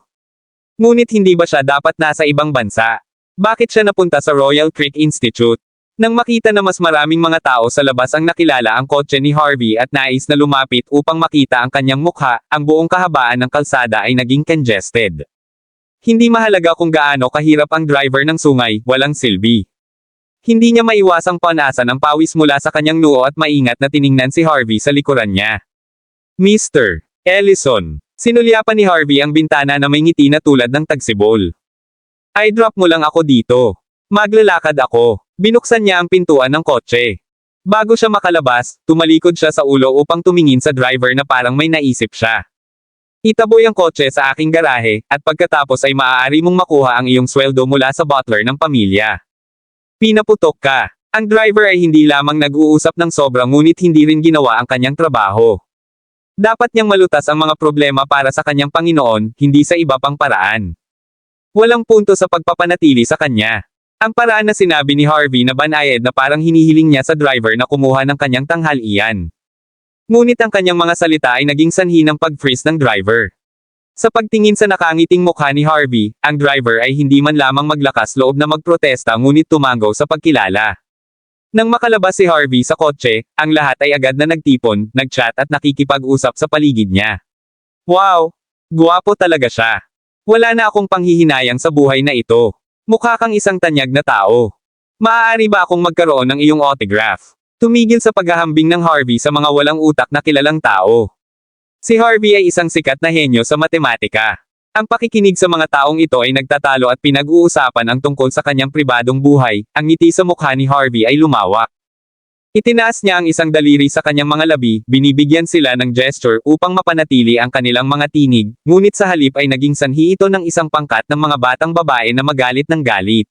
Ngunit hindi ba siya dapat nasa ibang bansa? Bakit siya napunta sa Royal Creek Institute? Nang makita na mas maraming mga tao sa labas ang nakilala ang kotse ni Harvey at nais na lumapit upang makita ang kanyang mukha, ang buong kahabaan ng kalsada ay naging congested. Hindi mahalaga kung gaano kahirap ang driver ng sungay, walang silbi. Hindi niya maiwasang panasan ang pawis mula sa kanyang noo at maingat na tiningnan si Harvey sa likuran niya. Mr. Ellison. Sinulyapan ni Harvey ang bintana na may ngiti na tulad ng tagsibol. Ay drop mo lang ako dito. Maglalakad ako. Binuksan niya ang pintuan ng kotse. Bago siya makalabas, tumalikod siya sa ulo upang tumingin sa driver na parang may naisip siya. Itaboy ang kotse sa aking garahe, at pagkatapos ay maaari mong makuha ang iyong sweldo mula sa butler ng pamilya. Pinaputok ka. Ang driver ay hindi lamang nag-uusap ng sobra ngunit hindi rin ginawa ang kanyang trabaho. Dapat niyang malutas ang mga problema para sa kanyang Panginoon, hindi sa iba pang paraan. Walang punto sa pagpapanatili sa kanya. Ang paraan na sinabi ni Harvey na banayad na parang hinihiling niya sa driver na kumuha ng kanyang tanghalian. Ngunit ang kanyang mga salita ay naging sanhi ng pag-freeze ng driver. Sa pagtingin sa nakangiting mukha ni Harvey, ang driver ay hindi man lamang maglakas loob na magprotesta ngunit tumanggaw sa pagkilala. Nang makalabas si Harvey sa kotse, ang lahat ay agad na nagtipon, nagchat at nakikipag-usap sa paligid niya. Wow! Guwapo talaga siya. Wala na akong panghihinayang sa buhay na ito. Mukha kang isang tanyag na tao. Maaari ba akong magkaroon ng iyong autograph? Tumigil sa paghahambing ng Harvey sa mga walang utak na kilalang tao. Si Harvey ay isang sikat na henyo sa matematika. Ang pakikinig sa mga taong ito ay nagtatalo at pinag-uusapan ang tungkol sa kanyang pribadong buhay. Ang ngiti sa mukha ni Harvey ay lumawak. Itinaas niya ang isang daliri sa kanyang mga labi, binibigyan sila ng gesture upang mapanatili ang kanilang mga tinig, ngunit sa halip ay naging sanhi ito ng isang pangkat ng mga batang babae na magalit ng galit.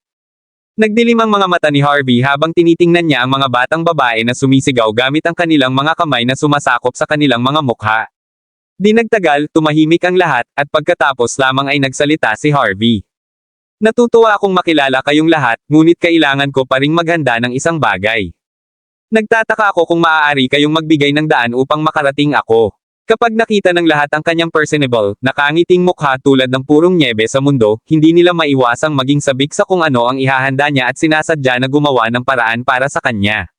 Nagdilim ang mga mata ni Harvey habang tinitingnan niya ang mga batang babae na sumisigaw gamit ang kanilang mga kamay na sumasakop sa kanilang mga mukha. Di nagtagal, tumahimik ang lahat, at pagkatapos lamang ay nagsalita si Harvey. Natutuwa akong makilala kayong lahat, ngunit kailangan ko pa ring maghanda ng isang bagay. Nagtataka ako kung maaari kayong magbigay ng daan upang makarating ako. Kapag nakita ng lahat ang kanyang personable, nakangiting mukha tulad ng purong nyebe sa mundo, hindi nila maiwasang maging sabik sa kung ano ang ihahanda niya at sinasadya na gumawa ng paraan para sa kanya.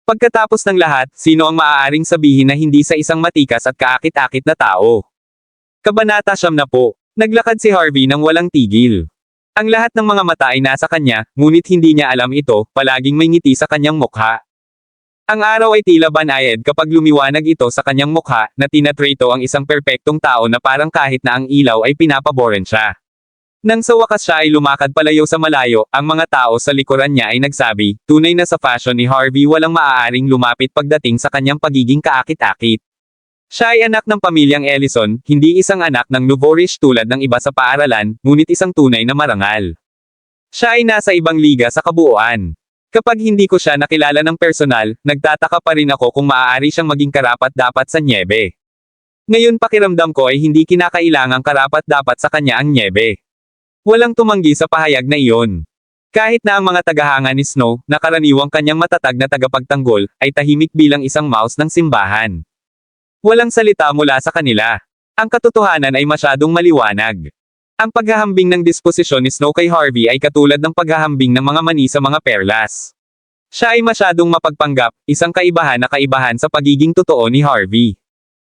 Pagkatapos ng lahat, sino ang maaaring sabihin na hindi sa isang matikas at kaakit-akit na tao? Kabanata 10. Naglakad si Harvey nang walang tigil. Ang lahat ng mga mata ay nasa kanya, ngunit hindi niya alam ito, palaging may ngiti sa kanyang mukha. Ang araw ay tila banayad kapag lumiwanag ito sa kanyang mukha, na tinatrito ang isang perpektong tao na parang kahit na ang ilaw ay pinapaboran siya. Nang sa wakas siya ay lumakad palayo sa malayo, ang mga tao sa likuran niya ay nagsabi, tunay na sa fashion ni Harvey walang maaaring lumapit pagdating sa kanyang pagiging kaakit-akit. Siya ay anak ng pamilyang Ellison, hindi isang anak ng nouveau-riche tulad ng iba sa paaralan, ngunit isang tunay na marangal. Siya ay nasa ibang liga sa kabuuan. Kapag hindi ko siya nakilala ng personal, nagtataka pa rin ako kung maaari siyang maging karapat-dapat sa nyebe. Ngayon pakiramdam ko ay hindi kinakailangang karapat-dapat sa kanya ang nyebe. Walang tumanggi sa pahayag na iyon. Kahit na ang mga tagahanga ni Snow, na karaniwang kanyang matatag na tagapagtanggol, ay tahimik bilang isang mouse ng simbahan. Walang salita mula sa kanila. Ang katotohanan ay masyadong maliwanag. Ang paghahambing ng disposisyon ni Snow kay Harvey ay katulad ng paghahambing ng mga mani sa mga perlas. Siya ay masyadong mapagpanggap, isang kaibahan na kaibahan sa pagiging totoo ni Harvey.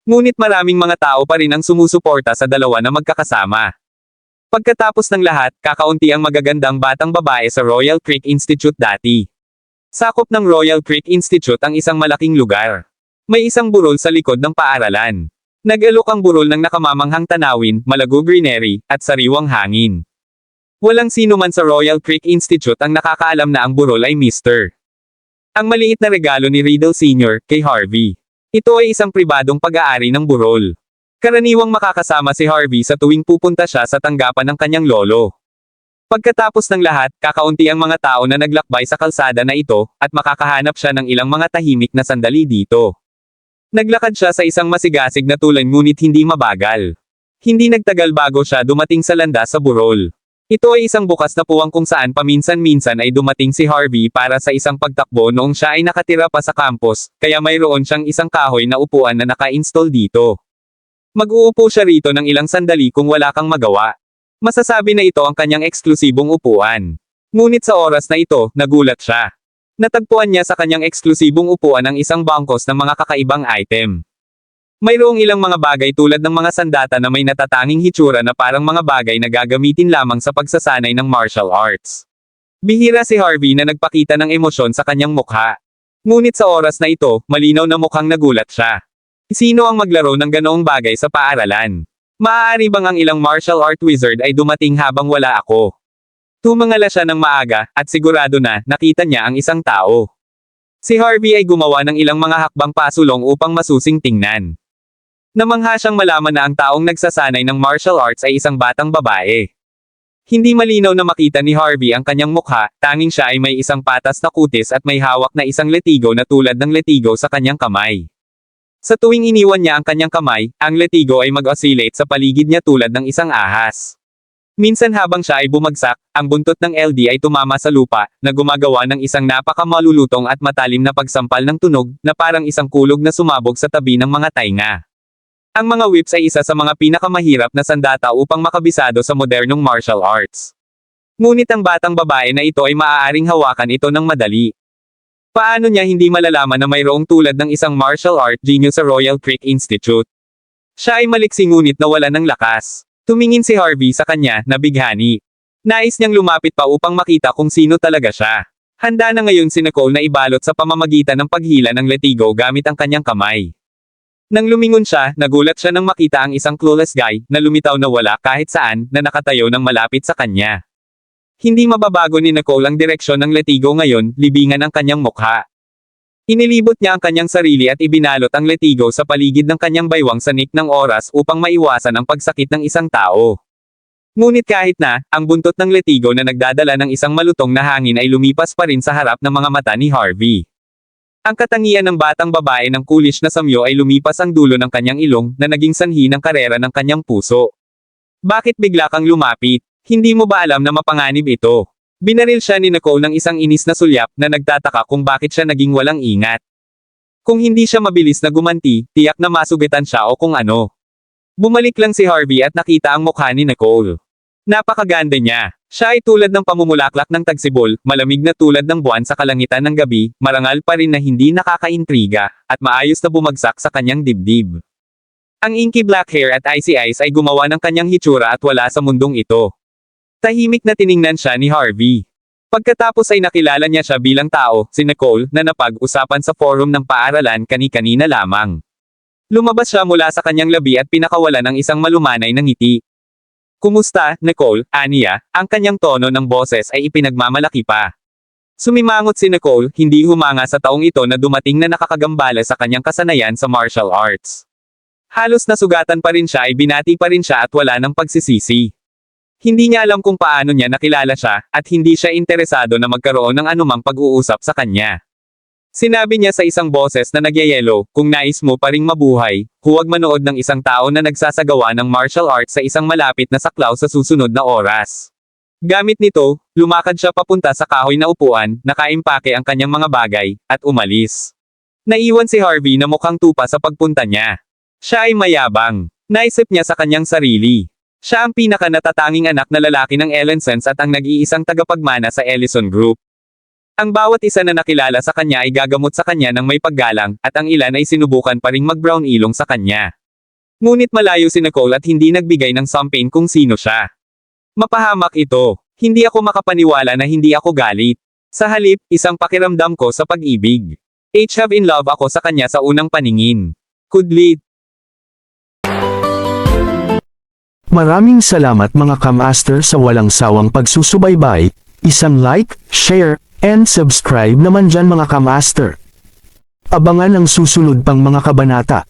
Ngunit maraming mga tao pa rin ang sumusuporta sa dalawa na magkakasama. Pagkatapos ng lahat, kakaunti ang magagandang batang babae sa Royal Creek Institute dati. Sakop ng Royal Creek Institute ang isang malaking lugar. May isang burol sa likod ng paaralan. Nag-alok ang burol ng nakamamanghang tanawin, malago greenery, at sariwang hangin. Walang sino man sa Royal Creek Institute ang nakakaalam na ang burol ay Mr. Ang maliit na regalo ni Riddle Sr. kay Harvey. Ito ay isang pribadong pag-aari ng burol. Karaniwang makakasama si Harvey sa tuwing pupunta siya sa tanggapan ng kanyang lolo. Pagkatapos ng lahat, kakaunti ang mga tao na naglakbay sa kalsada na ito, at makakahanap siya ng ilang mga tahimik na sandali dito. Naglakad siya sa isang masigasig na tulan ngunit hindi mabagal. Hindi nagtagal bago siya dumating sa landas sa burol. Ito ay isang bukas na puwang kung saan paminsan-minsan ay dumating si Harvey para sa isang pagtakbo noong siya ay nakatira pa sa campus, kaya mayroon siyang isang kahoy na upuan na naka-install dito. Mag-uupo siya rito ng ilang sandali kung wala kang magawa. Masasabi na ito ang kanyang eksklusibong upuan. Ngunit sa oras na ito, nagulat siya. Natagpuan niya sa kanyang eksklusibong upuan ang isang bangkos ng mga kakaibang item. Mayroong ilang mga bagay tulad ng mga sandata na may natatanging hitsura na parang mga bagay na gagamitin lamang sa pagsasanay ng martial arts. Bihira si Harvey na nagpakita ng emosyon sa kanyang mukha. Ngunit sa oras na ito, malinaw na mukhang nagulat siya. Sino ang maglaro ng ganoong bagay sa paaralan? Maaari bang ang ilang martial art wizard ay dumating habang wala ako? Tumangala siya ng maaga, at sigurado na, nakita niya ang isang tao. Si Harvey ay gumawa ng ilang mga hakbang pasulong upang masusing tingnan. Namangha siyang malaman na ang taong nagsasanay ng martial arts ay isang batang babae. Hindi malinaw na makita ni Harvey ang kanyang mukha, tanging siya ay may isang patas na kutis at may hawak na isang letigo na tulad ng letigo sa kanyang kamay. Sa tuwing iniwan niya ang kanyang kamay, ang letigo ay mag-oscillate sa paligid niya tulad ng isang ahas. Minsan habang siya ay bumagsak, ang buntot ng LD ay tumama sa lupa, na gumagawa ng isang napakamalulutong at matalim na pagsampal ng tunog, na parang isang kulog na sumabog sa tabi ng mga tainga. Ang mga whips ay isa sa mga pinakamahirap na sandata upang makabisado sa modernong martial arts. Ngunit ang batang babae na ito ay maaaring hawakan ito ng madali. Paano niya hindi malalaman na mayroong tulad ng isang martial art genius sa Royal Creek Institute? Siya ay maliksi ngunit nawala ng lakas. Tumingin si Harvey sa kanya, nabighani. Nais niyang lumapit pa upang makita kung sino talaga siya. Handa na ngayon si Nicole na ibalot sa pamamagitan ng paghila ng letigo gamit ang kanyang kamay. Nang lumingon siya, nagulat siya nang makita ang isang clueless guy na lumitaw na wala kahit saan na nakatayo ng malapit sa kanya. Hindi mababago ni Nicole ang direksyon ng letigo ngayon, libingan ang kanyang mukha. Inilibot niya ang kanyang sarili at ibinalot ang letigo sa paligid ng kanyang baywang sanik ng oras upang maiwasan ang pagsakit ng isang tao. Ngunit kahit na, ang buntot ng letigo na nagdadala ng isang malutong na hangin ay lumipas pa rin sa harap ng mga mata ni Harvey. Ang katangian ng batang babae ng kulish na samyo ay lumipas ang dulo ng kanyang ilong na naging sanhi ng karera ng kanyang puso. Bakit bigla kang lumapit? Hindi mo ba alam na mapanganib ito? Binaril siya ni Nicole ng isang inis na sulyap na nagtataka kung bakit siya naging walang ingat. Kung hindi siya mabilis na gumanti, tiyak na masugitan siya o kung ano. Bumalik lang si Harvey at nakita ang mukha ni Nicole. Napakaganda niya. Siya ay tulad ng pamumulaklak ng tagsibol, malamig na tulad ng buwan sa kalangitan ng gabi, marangal pa rin na hindi nakakaintriga, at maayos na bumagsak sa kanyang dibdib. Ang inky black hair at icy eyes ay gumawa ng kanyang hitsura at wala sa mundong ito. Tahimik na tiningnan siya ni Harvey. Pagkatapos ay nakilala niya siya bilang tao, si Nicole, na napag-usapan sa forum ng paaralan kani-kanina lamang. Lumabas siya mula sa kanyang labi at pinakawalan ng isang malumanay na ngiti. Kumusta, Nicole, aniya, ang kanyang tono ng boses ay ipinagmamalaki pa. Sumimangot si Nicole, hindi humanga sa taong ito na dumating na nakakagambala sa kanyang kasanayan sa martial arts. Halos nasugatan pa rin siya ay binati pa rin siya at wala ng pagsisisi. Hindi niya alam kung paano niya nakilala siya, at hindi siya interesado na magkaroon ng anumang pag-uusap sa kanya. Sinabi niya sa isang boses na nagyayelo, kung nais mo pa ring mabuhay, huwag manood ng isang tao na nagsasagawa ng martial arts sa isang malapit na saklaw sa susunod na oras. Gamit nito, lumakad siya papunta sa kahoy na upuan, nakaimpake ang kanyang mga bagay, at umalis. Naiwan si Harvey na mukhang tupa sa pagpunta niya. Siya ay mayabang. Naisip niya sa kanyang sarili. Siya ang pinaka-natatanging anak na lalaki ng Ellensons at ang nag-iisang tagapagmana sa Ellison Group. Ang bawat isa na nakilala sa kanya ay gagamot sa kanya ng may paggalang, at ang ilan ay sinubukan pa ring mag-brown ilong sa kanya. Ngunit malayo si Nicole at hindi nagbigay ng sampin kung sino siya. Mapahamak ito. Hindi ako makapaniwala na hindi ako galit. Sa halip, isang pakiramdam ko sa pag-ibig. Have in love ako sa kanya sa unang paningin. Kudlit. Maraming salamat mga kamaster sa walang sawang pagsusubaybay. Isang like, share, and subscribe naman dyan mga kamaster. Abangan ang susunod pang mga kabanata.